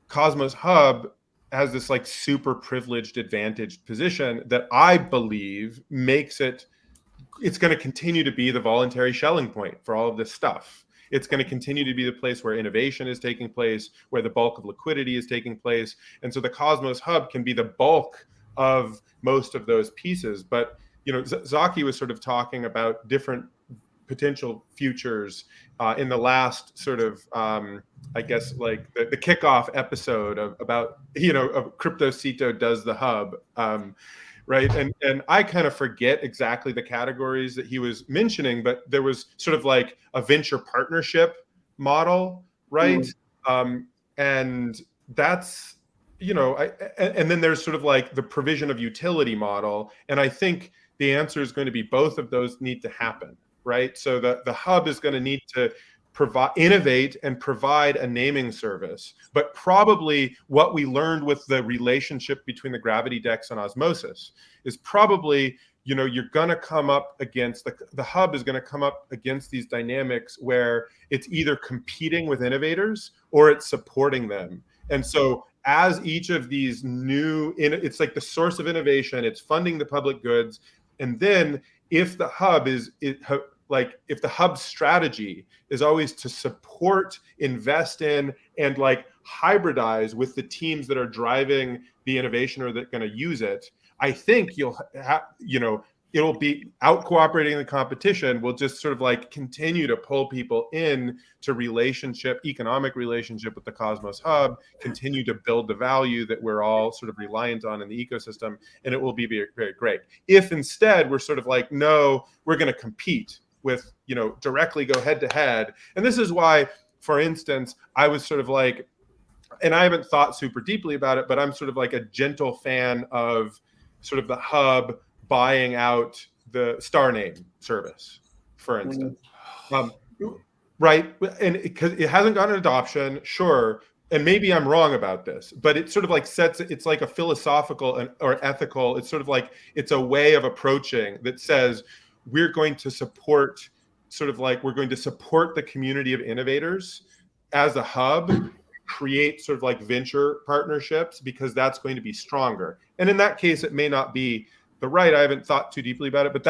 Cosmos Hub has this like super privileged advantaged position that I believe makes it's going to continue to be the voluntary shelling point for all of this stuff. It's going to continue to be the place where innovation is taking place, where the bulk of liquidity is taking place. And so the Cosmos Hub can be the bulk of most of those pieces. But, you know, Zaki was sort of talking about different potential futures in the last sort of, I guess, like the kickoff episode about, you know, of Cryptocito does the hub. Right. And I kind of forget exactly the categories that he was mentioning, but there was sort of like a venture partnership model, right? And that's, you know, and then there's sort of like the provision of utility model. And I think the answer is going to be both of those need to happen, right? So the hub is going to need to innovate and provide a naming service. But probably what we learned with the relationship between the Gravity DEX and Osmosis is probably, you know, you're going to come up against, the hub is going to come up against these dynamics where it's either competing with innovators or it's supporting them. And so as each of these it's like the source of innovation, it's funding the public goods. And then if the hub if the hub strategy is always to support, invest in, and like hybridize with the teams that are driving the innovation or that are going to use it, I think you'll have, you know, it'll be out cooperating in the competition will just sort of like continue to pull people in to economic relationship with the Cosmos Hub, continue to build the value that we're all sort of reliant on in the ecosystem, and it will be very, very great. If instead we're sort of like, no, we're going to compete with, you know, directly go head to head. And this is why, for instance, I was sort of like, and I haven't thought super deeply about it, but I'm sort of like a gentle fan of sort of the hub buying out the star name service, for instance. Right? And because it hasn't gotten adoption, sure. And maybe I'm wrong about this, but it sort of like it's like a philosophical or ethical, it's sort of like, it's a way of approaching that says, we're going to support the community of innovators as a hub, create sort of like venture partnerships, because that's going to be stronger. And in that case, it may not be I haven't thought too deeply about it, but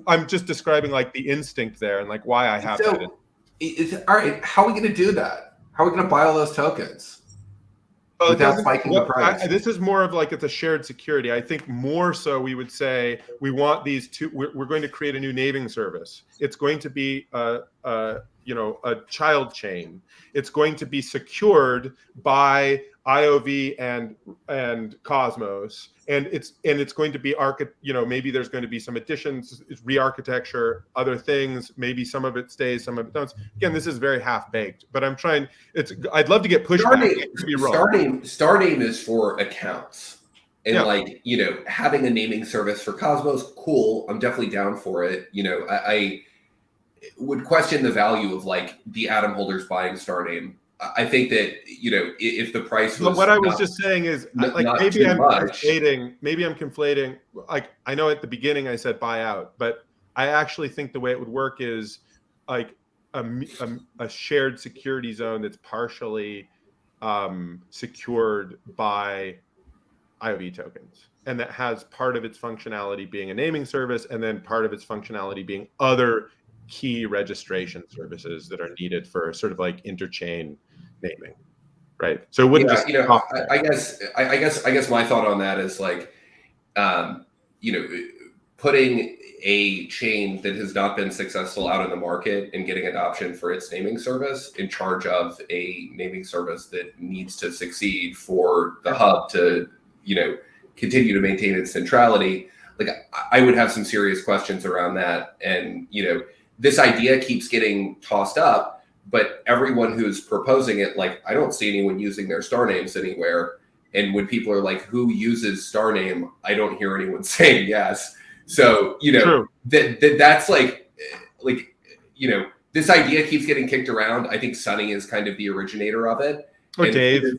I'm just describing like the instinct there and like why I have that. All right, how are we going to do that? How are we going to buy all those tokens? Without spiking the price. This is more of like, it's a shared security. I think more so we would say we want these two. We're going to create a new naming service. It's going to be a child chain. It's going to be secured by IOV and Cosmos, and it's going to be maybe there's going to be some additions, re-architecture, other things. Maybe some of it stays, some of it doesn't. Again, this is very half-baked, but I'd love to get pushback. Star name is for accounts. And like, you know, having a naming service for Cosmos, cool. I'm definitely down for it. You know, I would question the value of like the Atom holders buying star name. I think that, you know, if the price was. But what I was just saying is, like, maybe I'm conflating. Like, I know at the beginning I said buy out, but I actually think the way it would work is like a shared security zone that's partially secured by IOV tokens, and that has part of its functionality being a naming service, and then part of its functionality being other key registration services that are needed for sort of like interchain naming, right? So it wouldn't just stop there. I guess my thought on that is like, putting a chain that has not been successful out in the market and getting adoption for its naming service in charge of a naming service that needs to succeed for the hub to, continue to maintain its centrality. Like, I would have some serious questions around that. And, this idea keeps getting tossed up, but everyone who's proposing it, like, I don't see anyone using their star names anywhere. And when people are like, who uses star name? I don't hear anyone saying yes. So, that's like, this idea keeps getting kicked around. I think Sunny is kind of the originator of it. Or Dave, even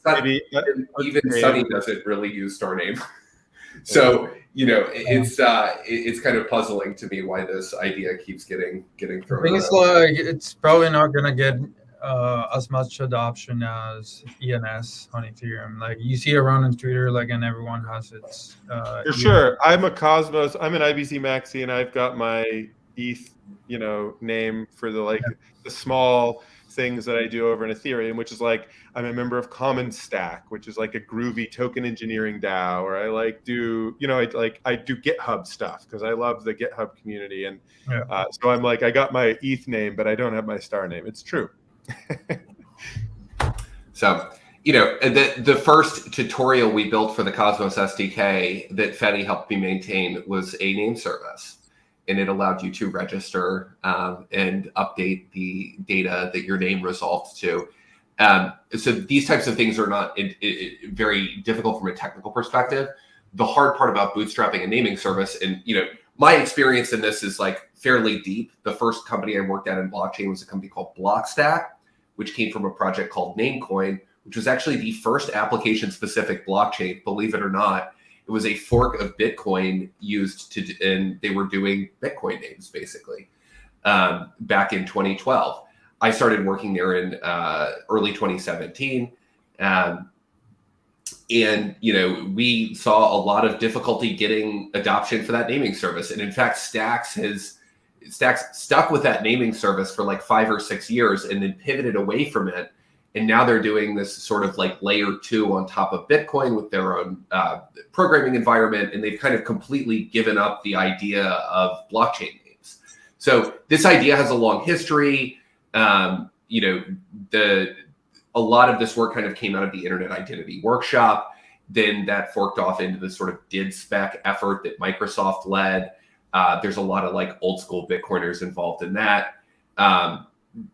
Sunny doesn't really use star name. So, it's kind of puzzling to me why this idea keeps getting thrown I think it's like, it's probably not going to get as much adoption as ENS on Ethereum. Like, you see around on Twitter, like, and everyone has its. For sure. I'm a Cosmos. I'm an IBC Maxi, and I've got my ETH, name for the the small things that I do over in Ethereum, which is like, I'm a member of Common Stack, which is like a groovy token engineering DAO, or I do GitHub stuff because I love the GitHub community. And so I'm like, I got my ETH name, but I don't have my star name. It's true. So, the first tutorial we built for the Cosmos SDK that Fedi helped me maintain was a name service. And it allowed you to register and update the data that your name resolved to. So these types of things are not very difficult from a technical perspective. The hard part about bootstrapping a naming service, and my experience in this is like fairly deep. The first company I worked at in blockchain was a company called Blockstack, which came from a project called Namecoin, which was actually the first application-specific blockchain, believe it or not. It was a fork of Bitcoin and they were doing Bitcoin names basically back in 2012. I started working there in early 2017. And, we saw a lot of difficulty getting adoption for that naming service. And in fact, Stacks stuck with that naming service for like 5 or 6 years and then pivoted away from it. And now they're doing this sort of like layer 2 on top of Bitcoin with their own programming environment. And they've kind of completely given up the idea of blockchain names. So this idea has a long history. A lot of this work kind of came out of the Internet Identity Workshop. Then that forked off into the sort of DID spec effort that Microsoft led. There's a lot of like old school Bitcoiners involved in that.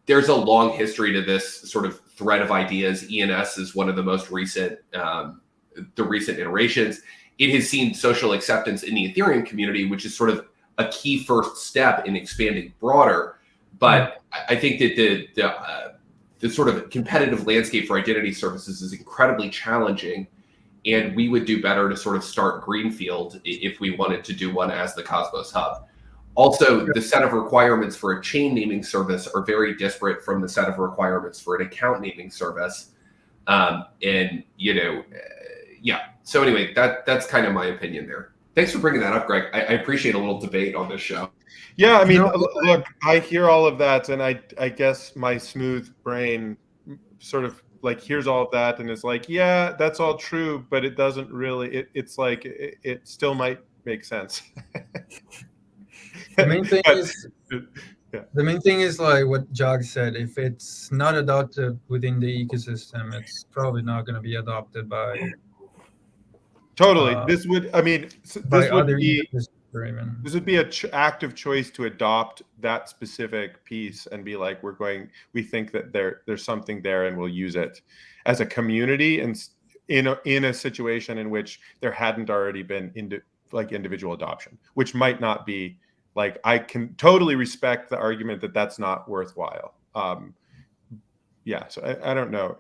There's a long history to this sort of thread of ideas. ENS is one of the most recent, the recent iterations. It has seen social acceptance in the Ethereum community, which is sort of a key first step in expanding broader. But I think that the sort of competitive landscape for identity services is incredibly challenging. And we would do better to sort of start greenfield if we wanted to do one as the Cosmos Hub. Also, the set of requirements for a chain naming service are very disparate from the set of requirements for an account naming service. So anyway, that's kind of my opinion there. Thanks for bringing that up, Greg. I appreciate a little debate on this show. Yeah, I mean, look, I hear all of that, and I guess my smooth brain sort of like hears all of that and is like, yeah, that's all true, but it doesn't really. It's like it still might make sense. The main thing is like what Jog said. If it's not adopted within the ecosystem, it's probably not going to be adopted by. Totally. This would be an active choice to adopt that specific piece and be like, we think that there's something there and we'll use it as a community, and in a situation in which there hadn't already been individual adoption, which might not be. Like, I can totally respect the argument that that's not worthwhile. So I don't know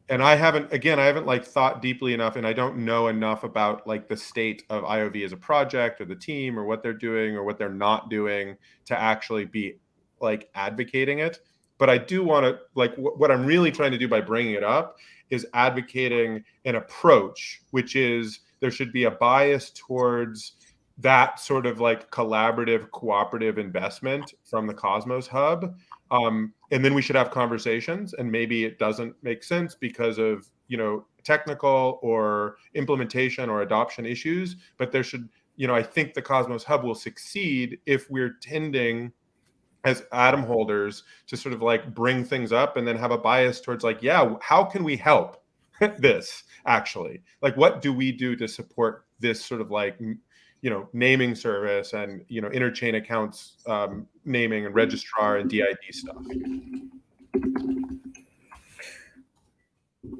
and I haven't like thought deeply enough, and I don't know enough about like the state of IOV as a project or the team or what they're doing or what they're not doing to actually be like advocating it. But I do want to, like, what I'm really trying to do by bringing it up is advocating an approach, which is there should be a bias towards that sort of like collaborative, cooperative investment from the Cosmos Hub. And then we should have conversations, and maybe it doesn't make sense because of, technical or implementation or adoption issues, but there should, I think the Cosmos Hub will succeed if we're tending as Atom holders to sort of like bring things up and then have a bias towards like, yeah, how can we help this actually? Like, what do we do to support this sort of like, naming service and, interchain accounts, naming and registrar and DID stuff.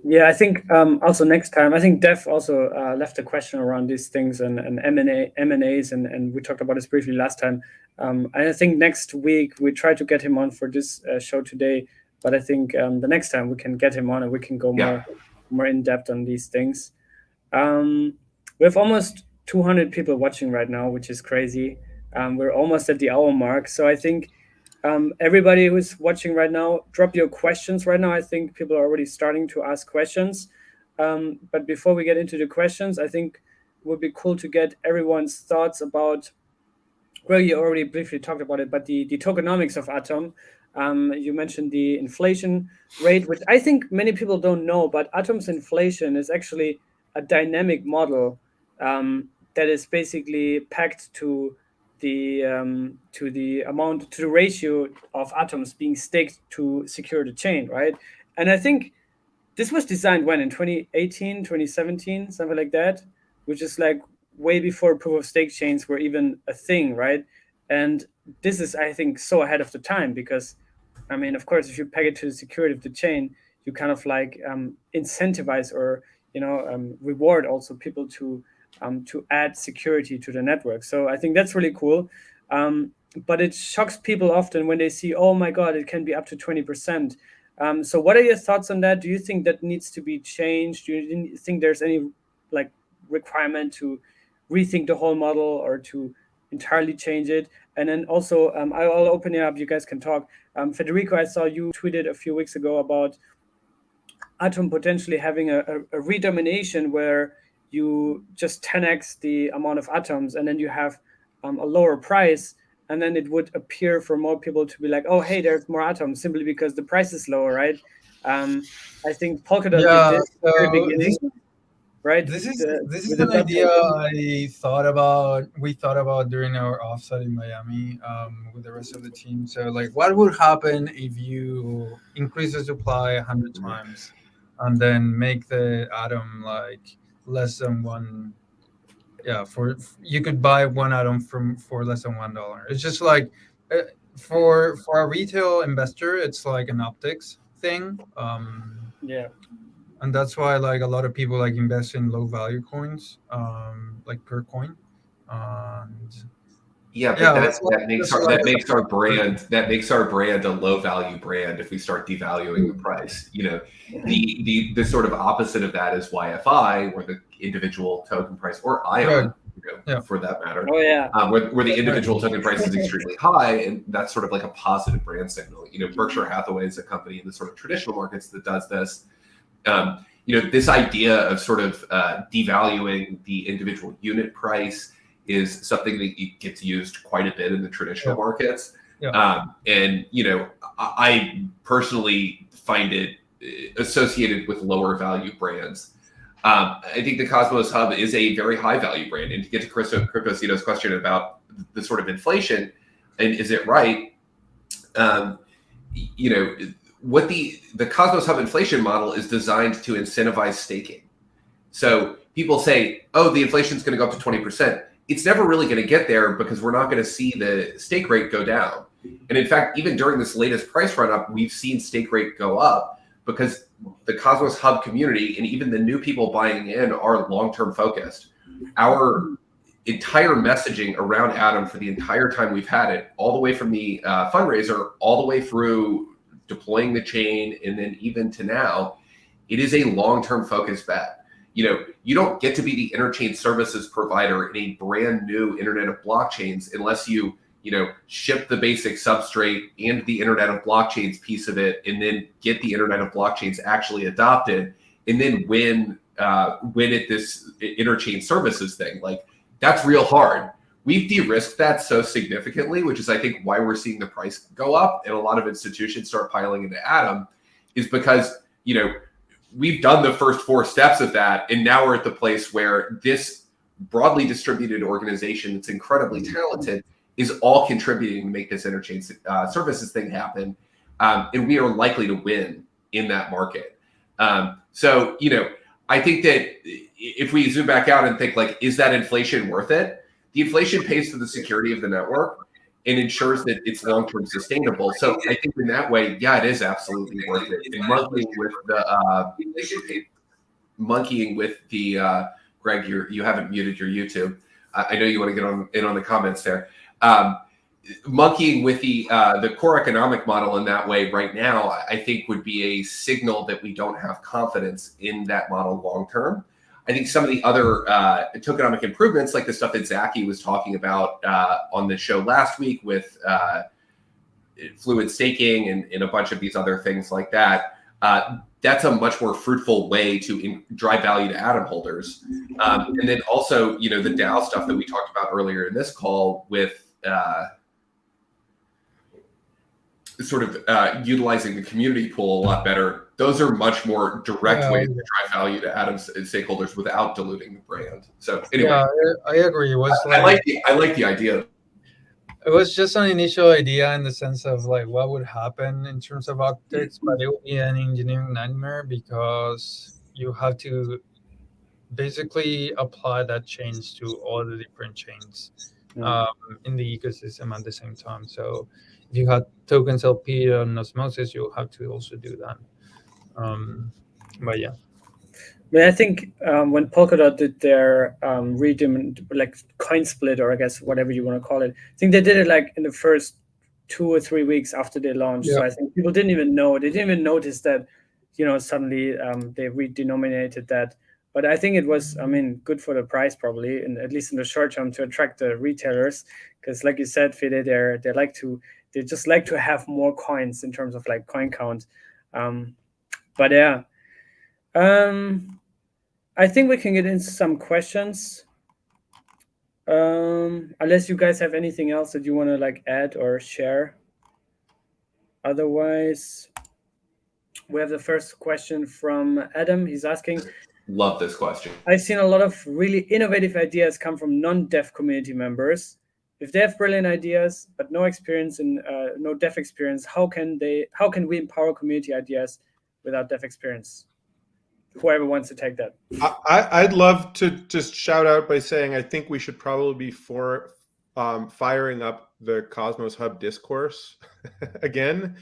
Yeah, I think also next time, I think Dev also left a question around these things and M&As, and we talked about this briefly last time. I think next week we try to get him on for this show today, but I think the next time we can get him on and we can go more in depth on these things. We have almost 200 people watching right now, which is crazy. We're almost at the hour mark, so I think everybody who's watching right now, drop your questions right now. I think people are already starting to ask questions. But before we get into the questions, I think it would be cool to get everyone's thoughts about, well, you already briefly talked about it, but the tokenomics of Atom. You mentioned the inflation rate, which I think many people don't know, but Atom's inflation is actually a dynamic model that is basically pegged to the ratio of atoms being staked to secure the chain, right? And I think this was designed when, in 2018, 2017, something like that, which is like way before proof of stake chains were even a thing, right? And this is, I think, so ahead of the time because, I mean, of course, if you peg it to the security of the chain, you kind of like incentivize or, reward also people to add security to the network. So I think that's really cool. But it shocks people often when they see, oh my God, it can be up to 20%. So what are your thoughts on that? Do you think that needs to be changed? Do you think there's any like requirement to rethink the whole model or to entirely change it? And then also, I'll open it up. You guys can talk. Federico, I saw you tweeted a few weeks ago about Atom potentially having a redomination where you just 10x the amount of atoms and then you have a lower price, and then it would appear for more people to be like, oh, hey, there's more atoms simply because the price is lower, right? I think Polkadot did this at the very beginning, right? This is an idea we thought about during our offsite in Miami with the rest of the team. So like, what would happen if you increase the supply 100 times and then make the atom like less than one? Yeah, you could buy one atom for less than $1. It's just like for a retail investor, it's like an optics thing. Yeah. And that's why like a lot of people like invest in low value coins, like per coin. That makes our brand a low value brand if we start devaluing the price. The sort of opposite of that is YFI, where the individual token price, or ION, for that matter. Oh yeah. Where the individual token price is extremely high, and that's sort of like a positive brand signal. Berkshire Hathaway is a company in the sort of traditional markets that does this. This idea of sort of devaluing the individual unit price is something that gets used quite a bit in the traditional markets. Yeah. I personally find it associated with lower value brands. I think the Cosmos Hub is a very high value brand. And to get to Cryptocito's question about the sort of inflation, and is it right? What the Cosmos Hub inflation model is designed to incentivize staking. So people say, oh, the inflation is going to go up to 20%. It's never really going to get there because we're not going to see the stake rate go down. And in fact, even during this latest price run up, we've seen stake rate go up because the Cosmos Hub community and even the new people buying in are long-term focused. Our entire messaging around Atom for the entire time we've had it, all the way from the fundraiser, all the way through deploying the chain, and then even to now, it is a long-term focused bet. You don't get to be the interchain services provider in a brand new Internet of Blockchains unless you ship the basic substrate and the Internet of Blockchains piece of it, and then get the Internet of Blockchains actually adopted, and then win at this interchain services thing. Like, that's real hard. we've de-risked that so significantly, which is, I think, why we're seeing the price go up and a lot of institutions start piling into Atom, is because, we've done the first 4 steps of that. And now we're at the place where this broadly distributed organization that's incredibly talented is all contributing to make this interchain services thing happen. And we are likely to win in that market. So, I think that if we zoom back out and think, like, is that inflation worth it? The inflation pays for the security of the network and ensures that it's long-term sustainable. So I think in that way, yeah, it is absolutely worth it. And monkeying with the Greg, you haven't muted your YouTube. I know you want to get in on the comments there. Monkeying with the core economic model in that way right now, I think would be a signal that we don't have confidence in that model long term. I think some of the other tokenomic improvements, like the stuff that Zaki was talking about on the show last week with fluid staking and a bunch of these other things like that, that's a much more fruitful way to drive value to Atom holders. And then also, the DAO stuff that we talked about earlier in this call with sort of utilizing the community pool a lot better. Those are much more direct ways to drive value to Atom's stakeholders without diluting the brand. So anyway, yeah, I agree. It was I like the idea. It was just an initial idea in the sense of like what would happen in terms of optics, but it would be an engineering nightmare because you have to basically apply that change to all the different chains in the ecosystem at the same time. So if you had tokens LP and osmosis, you'll have to also do that. But yeah. But I think when Polkadot did their like coin split, or I guess whatever you want to call it, I think they did it like in the first 2 or 3 weeks after they launched. Yeah. So I think people didn't even know. They didn't even notice that, suddenly they redenominated that. But I think it was, good for the price probably, and at least in the short term, to attract the retailers, because like you said, Fede, they just like to have more coins in terms of like coin count. But yeah. I think we can get into some questions. Unless you guys have anything else that you want to like add or share. Otherwise, we have the first question from Adam. He's asking, love this question. I've seen a lot of really innovative ideas come from non-dev community members. If they have brilliant ideas but no experience in no dev experience, how can we empower community ideas without dev experience? Whoever wants to take that. I'd love to just shout out by saying I think we should probably be firing up the Cosmos Hub discourse again.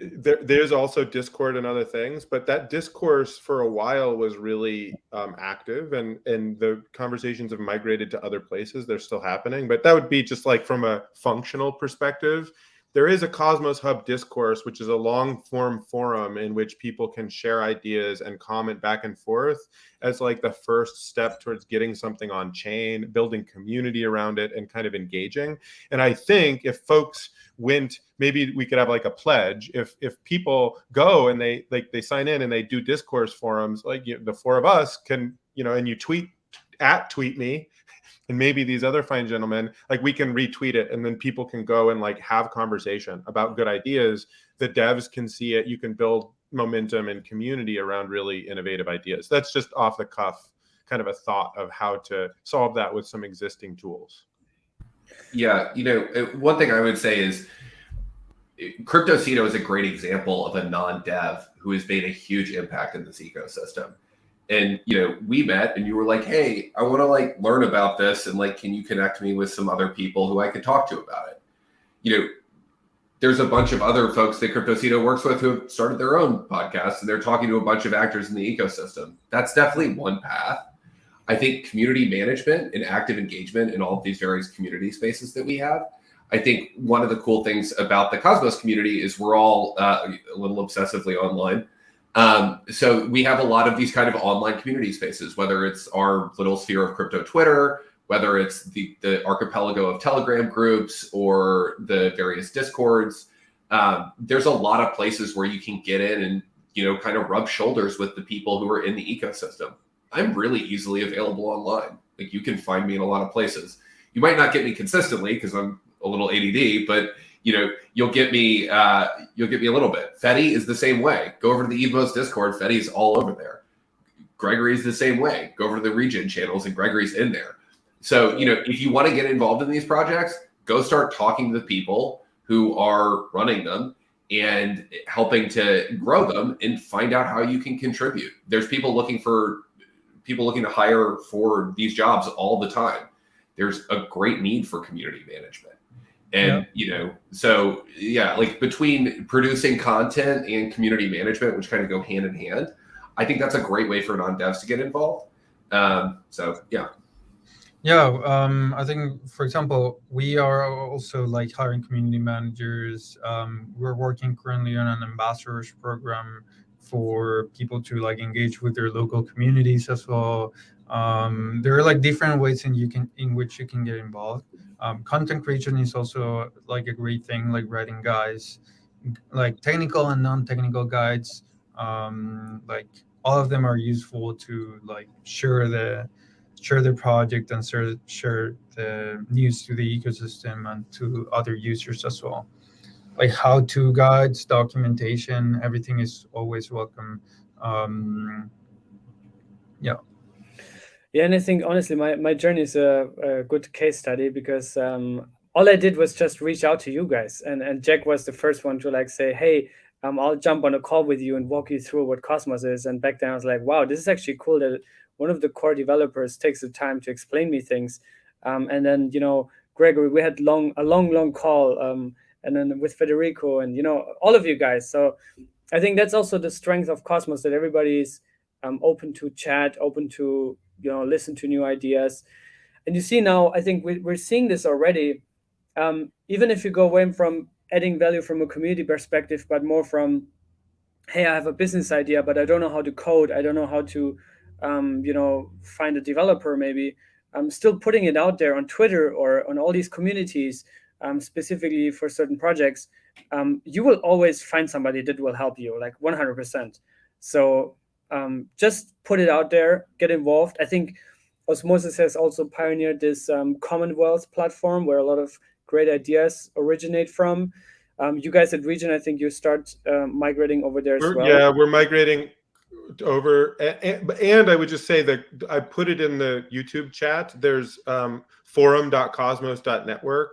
There's also Discord and other things, but that discourse for a while was really active, and the conversations have migrated to other places. They're still happening, but that would be just like from a functional perspective. There is a Cosmos Hub discourse, which is a long-form forum in which people can share ideas and comment back and forth as like the first step towards getting something on chain, building community around it, and kind of engaging. And I think if folks went, maybe we could have like a pledge. If people go and they sign in and they do discourse forums, like the 4 of us can, and you tweet me. And maybe these other fine gentlemen, like we can retweet it, and then people can go and like have conversation about good ideas. The devs can see it. You can build momentum and community around really innovative ideas. That's just off the cuff, kind of a thought of how to solve that with some existing tools. Yeah, one thing I would say is Cryptocito is a great example of a non-dev who has made a huge impact in this ecosystem. And, we met and you were like, hey, I want to like learn about this. And like, can you connect me with some other people who I could talk to about it? There's a bunch of other folks that Cryptocito works with who have started their own podcasts, and they're talking to a bunch of actors in the ecosystem. That's definitely one path. I think community management and active engagement in all of these various community spaces that we have. I think one of the cool things about the Cosmos community is we're all a little obsessively online. So we have a lot of these kind of online community spaces, whether it's our little sphere of crypto Twitter, whether it's the archipelago of Telegram groups or the various Discords. There's a lot of places where you can get in and, kind of rub shoulders with the people who are in the ecosystem. I'm really easily available online. Like, you can find me in a lot of places. You might not get me consistently because I'm a little ADD, but you'll get me a little bit. Fedi is the same way. Go over to the Evmos Discord. Fedi's all over there. Gregory's the same way. Go over to the Regen channels and Gregory's in there. So, if you want to get involved in these projects, go start talking to the people who are running them and helping to grow them, and find out how you can contribute. There's people looking to hire for these jobs all the time. There's a great need for community management. And, so yeah, like between producing content and community management, which kind of go hand in hand, I think that's a great way for non-devs to get involved. So yeah. Yeah, I think, for example, we are also like hiring community managers. We're working currently on an ambassadors program for people to like engage with their local communities as well. There are like different ways in which you can get involved. Content creation is also like a great thing, like writing guides, like technical and non-technical guides. Like all of them are useful to like share the project and share the news to the ecosystem and to other users as well. Like how-to guides, documentation, everything is always welcome. Yeah. Yeah, and I think honestly, my journey is a good case study because all I did was just reach out to you guys, and Jack was the first one to like say, hey, I'll jump on a call with you and walk you through what Cosmos is. And back then I was like, wow, this is actually cool that one of the core developers takes the time to explain me things. And then Gregory, we had a long call, and then with Federico and all of you guys. So I think that's also the strength of Cosmos, that everybody's open to chat, open to listen to new ideas. And you see now, I think we're seeing this already. Even if you go away from adding value from a community perspective, but more from, hey, I have a business idea, but I don't know how to code. I don't know how to, find a developer. Maybe I'm still putting it out there on Twitter or on all these communities, specifically for certain projects. You will always find somebody that will help you, like 100%. So just put it out there, get involved. I think Osmosis has also pioneered this Commonwealth platform where a lot of great ideas originate from. You guys at Regen, I think you start migrating over there as well. Yeah, we're migrating over. And I would just say that I put it in the YouTube chat. There's forum.cosmos.network.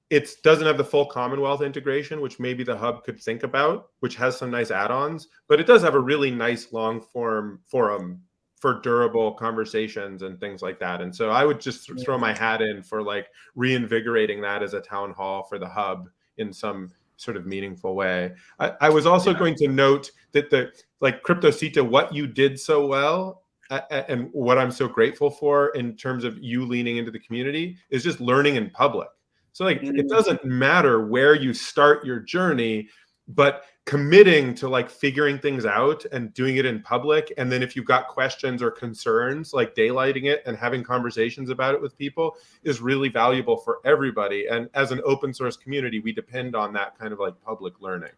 It doesn't have the full Commonwealth integration, which maybe the hub could think about, which has some nice add-ons, but it does have a really nice long form forum for durable conversations and things like that. And so I would just throw my hat in for like reinvigorating that as a town hall for the hub in some sort of meaningful way. I was also going to note that Cryptocito, what you did so well and what I'm so grateful for in terms of you leaning into the community is just learning in public. So it doesn't matter where you start your journey, but committing to like figuring things out and doing it in public. And then if you've got questions or concerns, like daylighting it and having conversations about it with people is really valuable for everybody. And as an open source community, we depend on that kind of like public learning.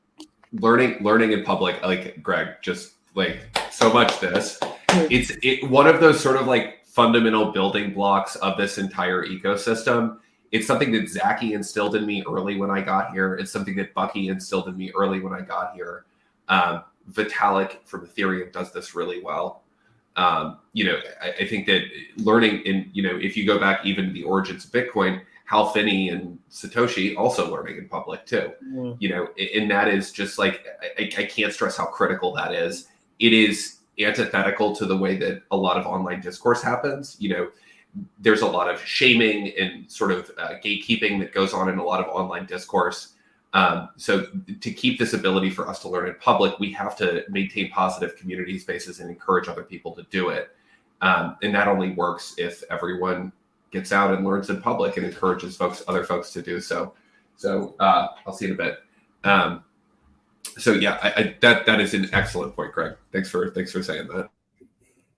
Learning in public, like Greg, just like so much this. It's one of those sort of like fundamental building blocks of this entire ecosystem. It's something that Zachy instilled in me early when I got here. It's something that Bucky instilled in me early when I got here. Vitalik from Ethereum does this really well. I think that learning in, if you go back even to the origins of Bitcoin, Hal Finney and Satoshi also learning in public too. And that is just like, I can't stress how critical that is. It is antithetical to the way that a lot of online discourse happens. There's a lot of shaming and sort of gatekeeping that goes on in a lot of online discourse. So to keep this ability for us to learn in public, we have to maintain positive community spaces and encourage other people to do it. And that only works if everyone gets out and learns in public and encourages other folks to do so. So I'll see you in a bit. So yeah, that is an excellent point, Greg. Thanks for saying that.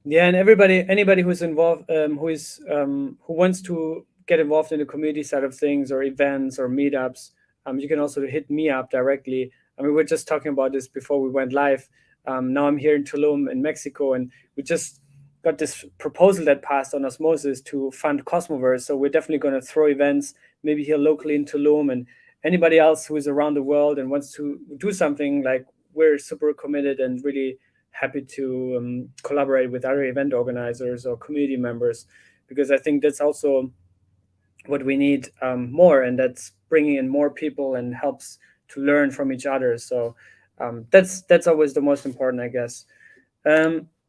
Yeah, and anybody who's involved, who wants to get involved in the community side of things or events or meetups, you can also hit me up directly. I mean, we're just talking about this before we went live. Now I'm here in Tulum in Mexico, and we just got this proposal that passed on Osmosis to fund Cosmoverse. So we're definitely going to throw events maybe here locally in Tulum, and anybody else who is around the world and wants to do something, like, we're super committed and really happy to collaborate with other event organizers or community members, because I think that's also what we need more, and that's bringing in more people and helps to learn from each other. So that's always the most important, I guess.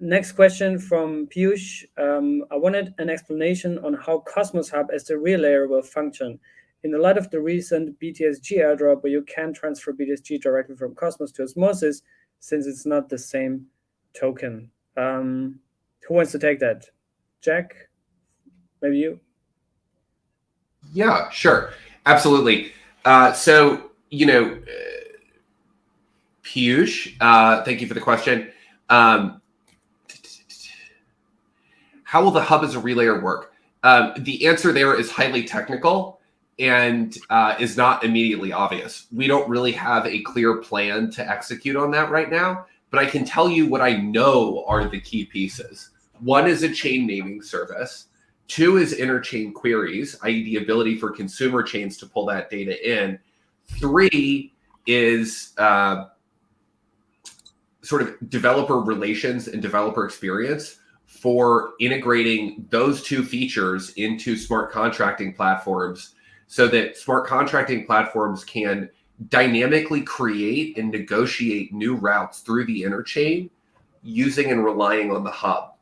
Next question from Piyush. I wanted an explanation on how Cosmos Hub as the relayer will function. In the light of the recent BTSG airdrop, where you can transfer BTSG directly from Cosmos to Osmosis, since it's not the same token. Who wants to take that? Jack? Maybe you? Yeah, sure. Absolutely. So, Piyush, thank you for the question. How will the hub as a relayer work? The answer there is highly technical and is not immediately obvious. We don't really have a clear plan to execute on that right now, but I can tell you what I know are the key pieces. One is a chain naming service. Two is interchain queries, i.e. the ability for consumer chains to pull that data in. Three is sort of developer relations and developer experience for integrating those two features into smart contracting platforms, so that smart contracting platforms can dynamically create and negotiate new routes through the interchain using and relying on the hub.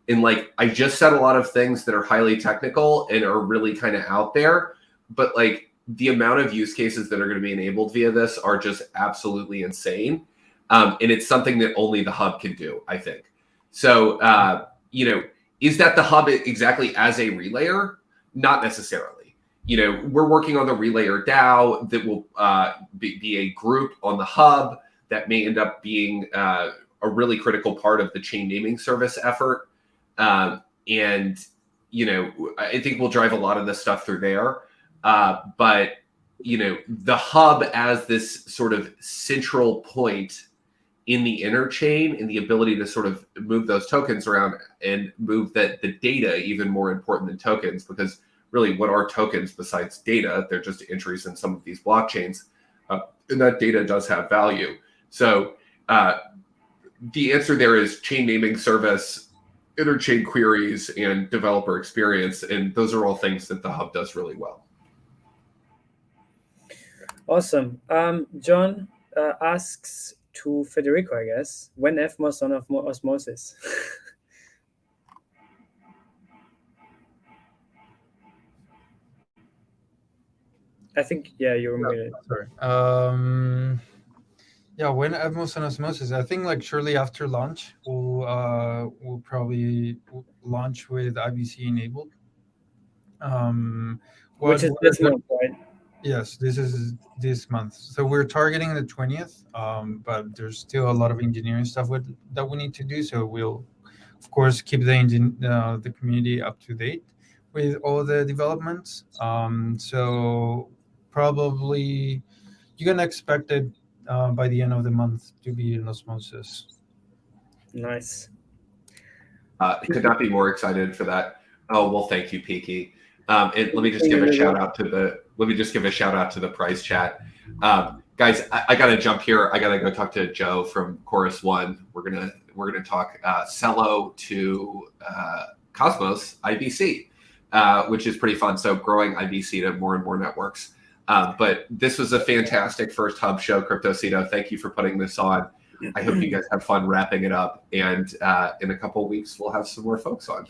And like, I just said a lot of things that are highly technical and are really kind of out there, but like the amount of use cases that are going to be enabled via this are just absolutely insane. And it's something that only the hub can do, I think. So, is that the hub exactly as a relayer? Not necessarily. We're working on the relayer DAO that will be a group on the hub that may end up being a really critical part of the chain naming service effort. I think we'll drive a lot of this stuff through there. But the hub as this sort of central point in the interchain and the ability to sort of move those tokens around and move the data, even more important than tokens, because really what are tokens besides data? They're just entries in some of these blockchains, and that data does have value. So the answer there is chain naming service, interchain queries, and developer experience, and those are all things that the hub does really well. Awesome. John asks to Federico, I guess, when Evmos on Osmosis? I think, yeah, you were muted. Sorry. When Evmos and Osmosis, I think like shortly after launch, we'll probably launch with IBC enabled. Which is this month, right? Yes, this is this month. So we're targeting the 20th, but there's still a lot of engineering stuff that we need to do. So we'll, of course, keep the community up to date with all the developments. So probably you can expect it by the end of the month to be in Osmosis. Nice. Could not be more excited for that. Oh, well, thank you, Peaky. And let me just give a shout out to the price chat. Guys, I gotta jump here. I gotta go talk to Joe from Chorus One. We're gonna talk Cello to Cosmos IBC, which is pretty fun. So growing IBC to more and more networks. But this was a fantastic first hub show, Cryptocito. Thank you for putting this on. I hope you guys have fun wrapping it up. And in a couple of weeks, we'll have some more folks on.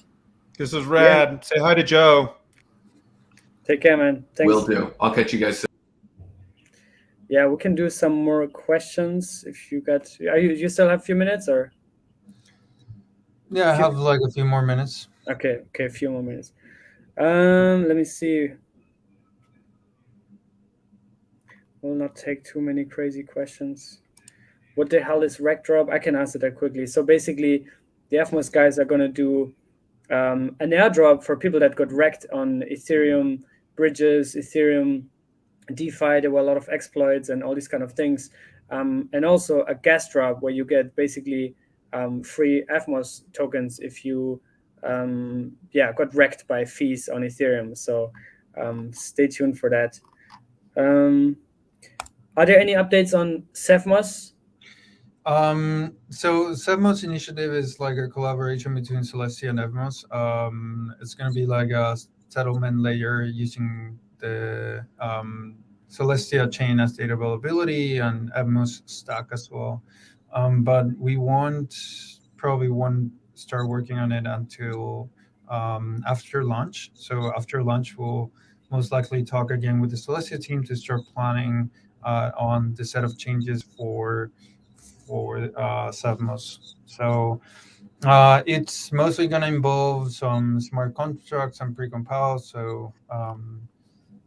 This is rad. Yeah. Say hi to Joe. Take care, man. Thanks. Will do. I'll catch you guys soon. Yeah, we can do some more questions if you got. You still have a few minutes, or? Yeah, I have like a few more minutes. Okay, a few more minutes. Let me see. Will not take too many crazy questions. What the hell is rec drop? I can answer that quickly. So basically, the Evmos guys are gonna do an airdrop for people that got wrecked on Ethereum bridges, Ethereum DeFi. There were a lot of exploits and all these kind of things. and also a gas drop where you get basically free Evmos tokens if you got wrecked by fees on Ethereum. So stay tuned for that. Are there any updates on Cephmos? So Cephmos initiative is like a collaboration between Celestia and Evmos. It's going to be like a settlement layer using the Celestia chain as data availability and Evmos stack as well. But we probably won't start working on it until after launch. So after launch, we'll most likely talk again with the Celestia team to start planning on the set of changes for Cephmos. So it's mostly going to involve some smart contracts and precompile. So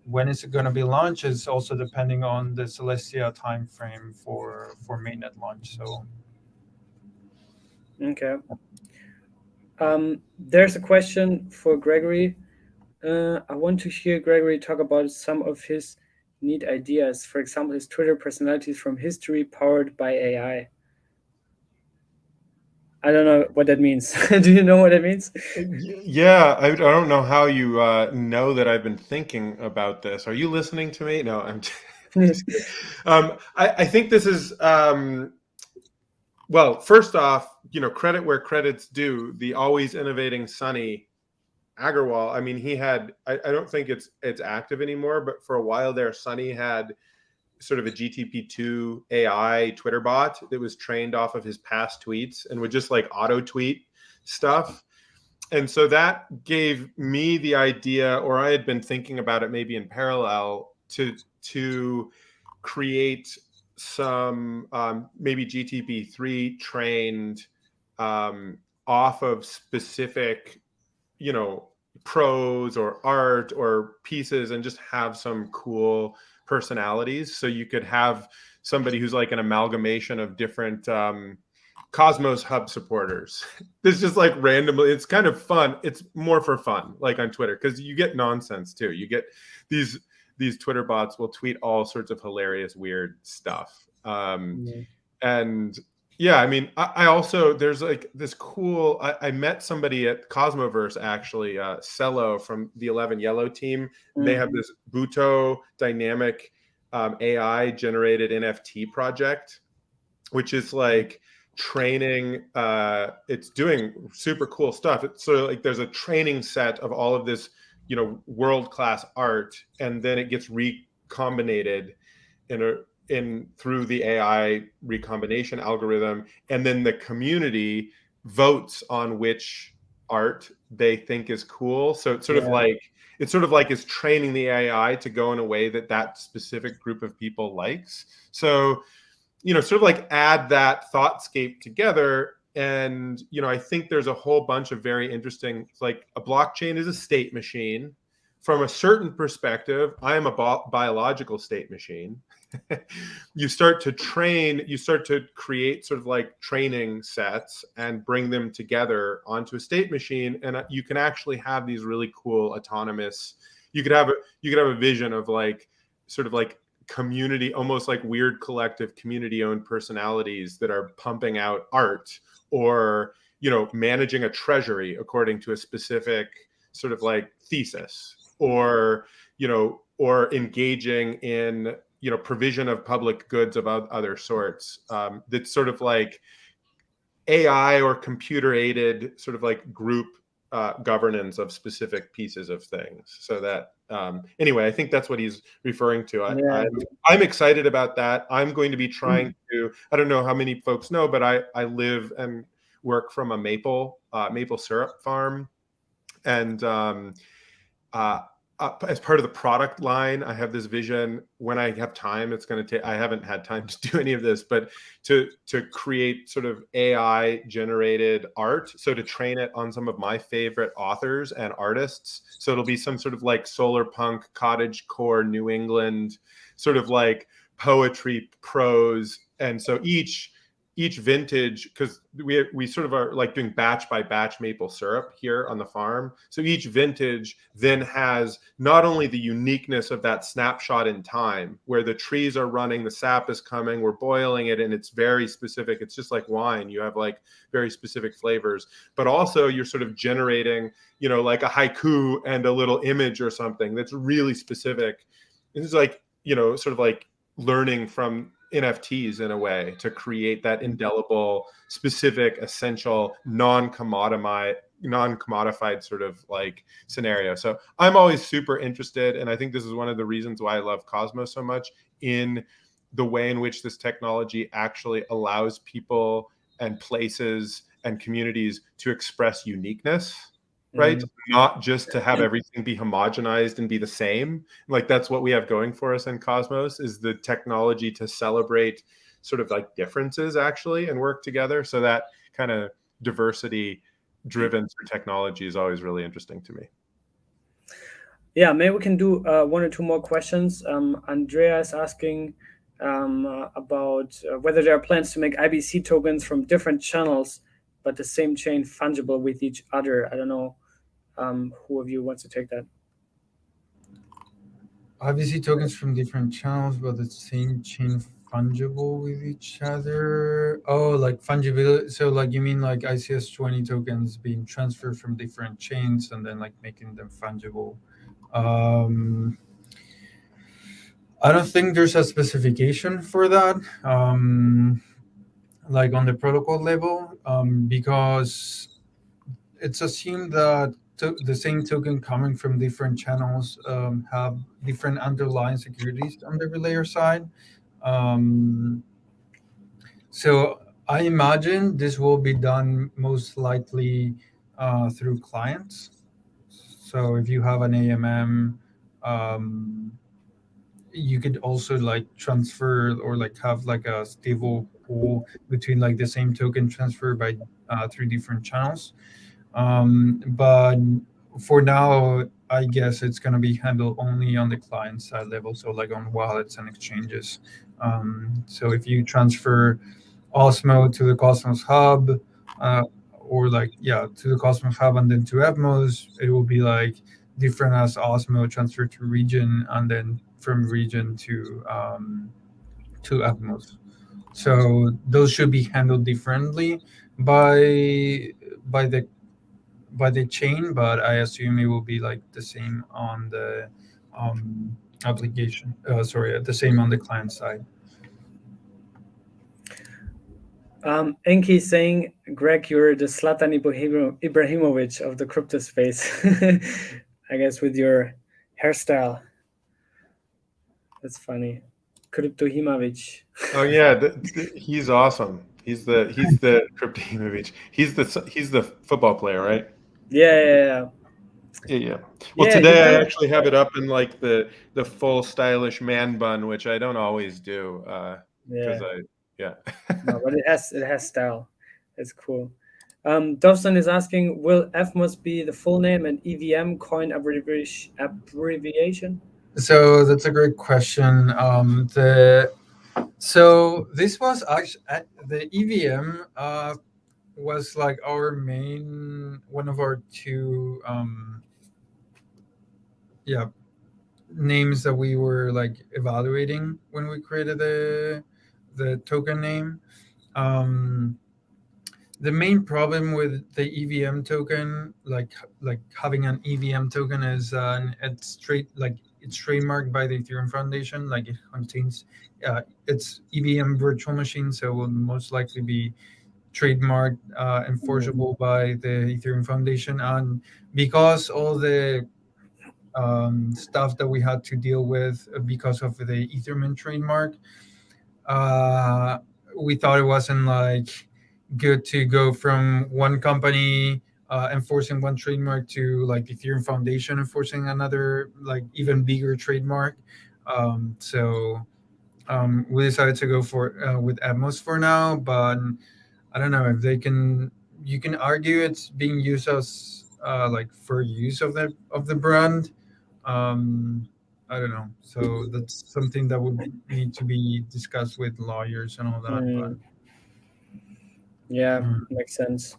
when is it going to be launched is also depending on the Celestia timeframe for mainnet launch. So okay. There's a question for Gregory. I want to hear Gregory talk about some of his neat ideas. For example, his Twitter personalities from history powered by AI. I don't know what that means. Do you know what it means? Yeah, I don't know how you know that I've been thinking about this. Are you listening to me? No, I'm just I think this is well, first off, credit where credit's due. The always innovating Sonny Agarwal. I mean, he had. I don't think it's active anymore, but for a while there, Sonny had sort of a GTP2 AI Twitter bot that was trained off of his past tweets and would just like auto tweet stuff. And so that gave me the idea, or I had been thinking about it maybe in parallel, to create some maybe GTP3 trained off of specific, prose or art or pieces, and just have some cool personalities. So you could have somebody who's like an amalgamation of different Cosmos Hub supporters. This just like randomly, it's kind of fun. It's more for fun, like on Twitter, because you get nonsense too. You get these Twitter bots will tweet all sorts of hilarious, weird stuff. And yeah, I mean, I also, there's like this cool, I met somebody at Cosmoverse, actually, Cello from the 11 Yellow team. And they have this Buto dynamic AI generated NFT project, which is like training, it's doing super cool stuff. So like there's a training set of all of this, world-class art, and then it gets recombinated through the AI recombination algorithm, and then the community votes on which art they think is cool. So it's sort of like it's training the AI to go in a way that specific group of people likes. So, sort of like add that thoughtscape together. And, I think there's a whole bunch of very interesting, like a blockchain is a state machine. From a certain perspective, I am a biological state machine. You start to create sort of like training sets and bring them together onto a state machine, and you can actually have these really cool autonomous. You could have a vision of like sort of like community, almost like weird collective community-owned personalities that are pumping out art, or managing a treasury according to a specific sort of like thesis, or or engaging in provision of public goods of other sorts. That's sort of like AI or computer aided sort of like group governance of specific pieces of things. So that anyway, I think that's what he's referring to. I'm excited about that. I'm going to be trying to. I don't know how many folks know, but I live and work from a maple syrup farm, and as part of the product line, I have this vision. When I have time, it's going to take. I haven't had time to do any of this, but to create sort of AI generated art. So to train it on some of my favorite authors and artists. So it'll be some sort of like solar punk, cottagecore, New England, sort of like poetry, prose, and so each each vintage, because we sort of are like doing batch by batch maple syrup here on the farm. So each vintage then has not only the uniqueness of that snapshot in time where the trees are running, the sap is coming, we're boiling it, and it's very specific. It's just like wine. You have like very specific flavors, but also you're sort of generating, like a haiku and a little image or something that's really specific. It's like, sort of like learning from NFTs in a way to create that indelible, specific, essential, non-commodified sort of like scenario. So I'm always super interested, and I think this is one of the reasons why I love Cosmos so much, in the way in which this technology actually allows people and places and communities to express uniqueness. Right? Not just to have everything be homogenized and be the same. Like that's what we have going for us in Cosmos, is the technology to celebrate sort of like differences actually and work together. So that kind of diversity driven through technology is always really interesting to me. Yeah, maybe we can do 1 or 2 more questions. Andrea is asking about whether there are plans to make IBC tokens from different channels, but the same chain fungible with each other. I don't know who of you wants to take that. IBC tokens from different channels, but the same chain fungible with each other. Oh, like fungibility. So like you mean like ICS20 tokens being transferred from different chains and then like making them fungible. I don't think there's a specification for that. Like on the protocol level, because it's assumed that the same token coming from different channels have different underlying securities on the relayer side. So I imagine this will be done most likely through clients. So if you have an AMM, you could also like transfer or like have like a stable pool between like the same token transfer by through different channels. But for now, I guess it's going to be handled only on the client side level, so like on wallets and exchanges. So if you transfer Osmo to the Cosmos Hub, or like to the Cosmos Hub and then to Evmos, it will be like different as Osmo transferred to Regen and then from Regen to Evmos. So those should be handled differently by the chain, but I assume it will be like the same on the application. The same on the client side. Enki saying, Greg, you're the Zlatan Ibrahimovic of the crypto space. I guess with your hairstyle. That's funny. Cryptohimovic. Oh yeah, he's awesome. He's the Cryptohimovic. He's the football player, right? Yeah. Well, today I actually have it up in like the full stylish man bun, which I don't always do. Because no, but it has style. It's cool. Dawson is asking, will Evmos be the full name and EVM coin abbreviation? So that's a great question. So this was actually the EVM was like our main, one of our 2 names that we were like evaluating when we created the token name. The main problem with the EVM token, like having an EVM token, is it's trademarked by the Ethereum Foundation. Like it contains it's EVM virtual machine, so it will most likely be trademarked, enforceable by the Ethereum Foundation. And because all the stuff that we had to deal with because of the Ethereum trademark, we thought it wasn't like good to go from one company enforcing one trademark to like the Ethereum Foundation enforcing another like even bigger trademark. So we decided to go for with Evmos for now, but I don't know if you can argue it's being used as like for use of the brand. I don't know. So that's something that would need to be discussed with lawyers and all that. Yeah, makes sense.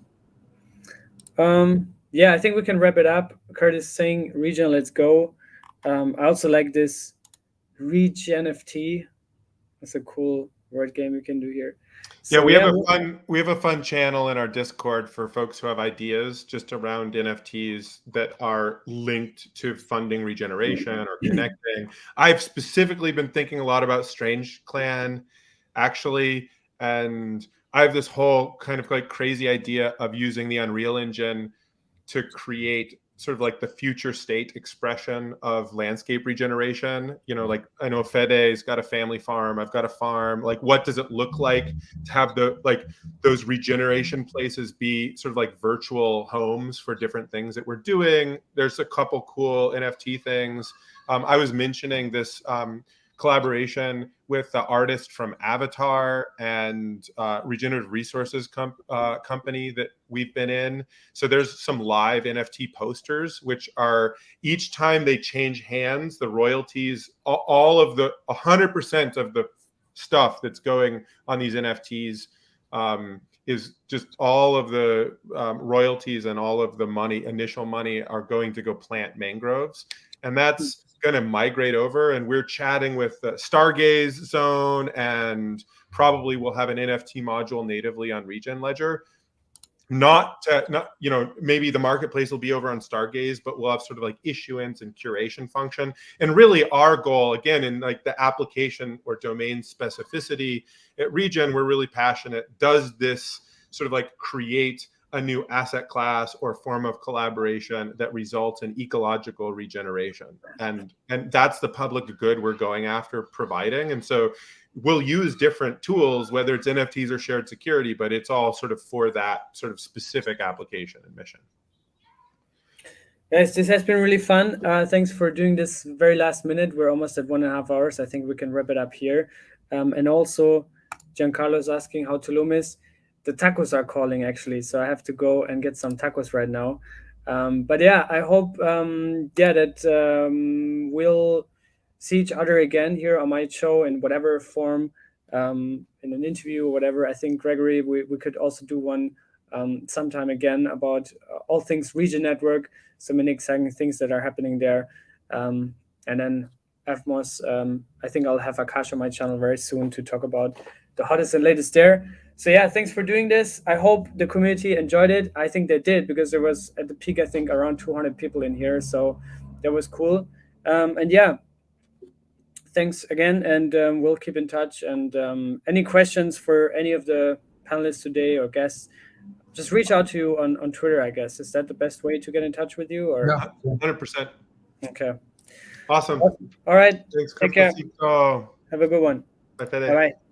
Yeah, I think we can wrap it up. Curtis saying Regen, let's go. I also like this Regenerative. That's a cool word game you can do here. Yeah, we have a fun channel in our Discord for folks who have ideas just around NFTs that are linked to funding regeneration or connecting. I've specifically been thinking a lot about Strange Clan, actually, and I have this whole kind of like crazy idea of using the Unreal Engine to create sort of like the future state expression of landscape regeneration. You know, like I know Fede's got a family farm, I've got a farm. Like, what does it look like to have those regeneration places be sort of like virtual homes for different things that we're doing? There's a couple cool NFT things. I was mentioning this collaboration with the artist from Avatar and Regenerative Resources company that we've been in. So there's some live NFT posters, which are each time they change hands, the royalties, all of the 100% of the stuff that's going on these NFTs is just all of the royalties and all of the money, initial money, are going to go plant mangroves. And that's going to migrate over, and we're chatting with the Stargaze Zone, and probably we'll have an NFT module natively on Regen Ledger. Not maybe the marketplace will be over on Stargaze, but we'll have sort of like issuance and curation function. And really our goal, again, in like the application or domain specificity at Regen, we're really passionate. Does this sort of like create a new asset class or form of collaboration that results in ecological regeneration? And that's the public good we're going after providing. And so we'll use different tools, whether it's NFTs or shared security, but it's all sort of for that sort of specific application and mission. Yes, this has been really fun. Thanks for doing this very last minute. We're almost at 1.5 hours. I think we can wrap it up here. And also, Giancarlo's asking how Tulum is. The tacos are calling, actually, so I have to go and get some tacos right now. But yeah, I hope that we'll see each other again here on my show in whatever form, in an interview or whatever. I think, Gregory, we could also do one sometime again about all things Regen Network, so many exciting things that are happening there. And then Evmos, I think I'll have Akash on my channel very soon to talk about the hottest and latest there. So yeah, thanks for doing this. I hope the community enjoyed it. I think they did, because there was at the peak, I think, around 200 people in here. So that was cool. And yeah, thanks again. And we'll keep in touch. And any questions for any of the panelists today or guests, just reach out to you on Twitter, I guess. Is that the best way to get in touch with you? Or yeah, 100%. Okay. Awesome. All right. Thanks, Take care. Cryptocito. Have a good one. Bye. Bye-bye.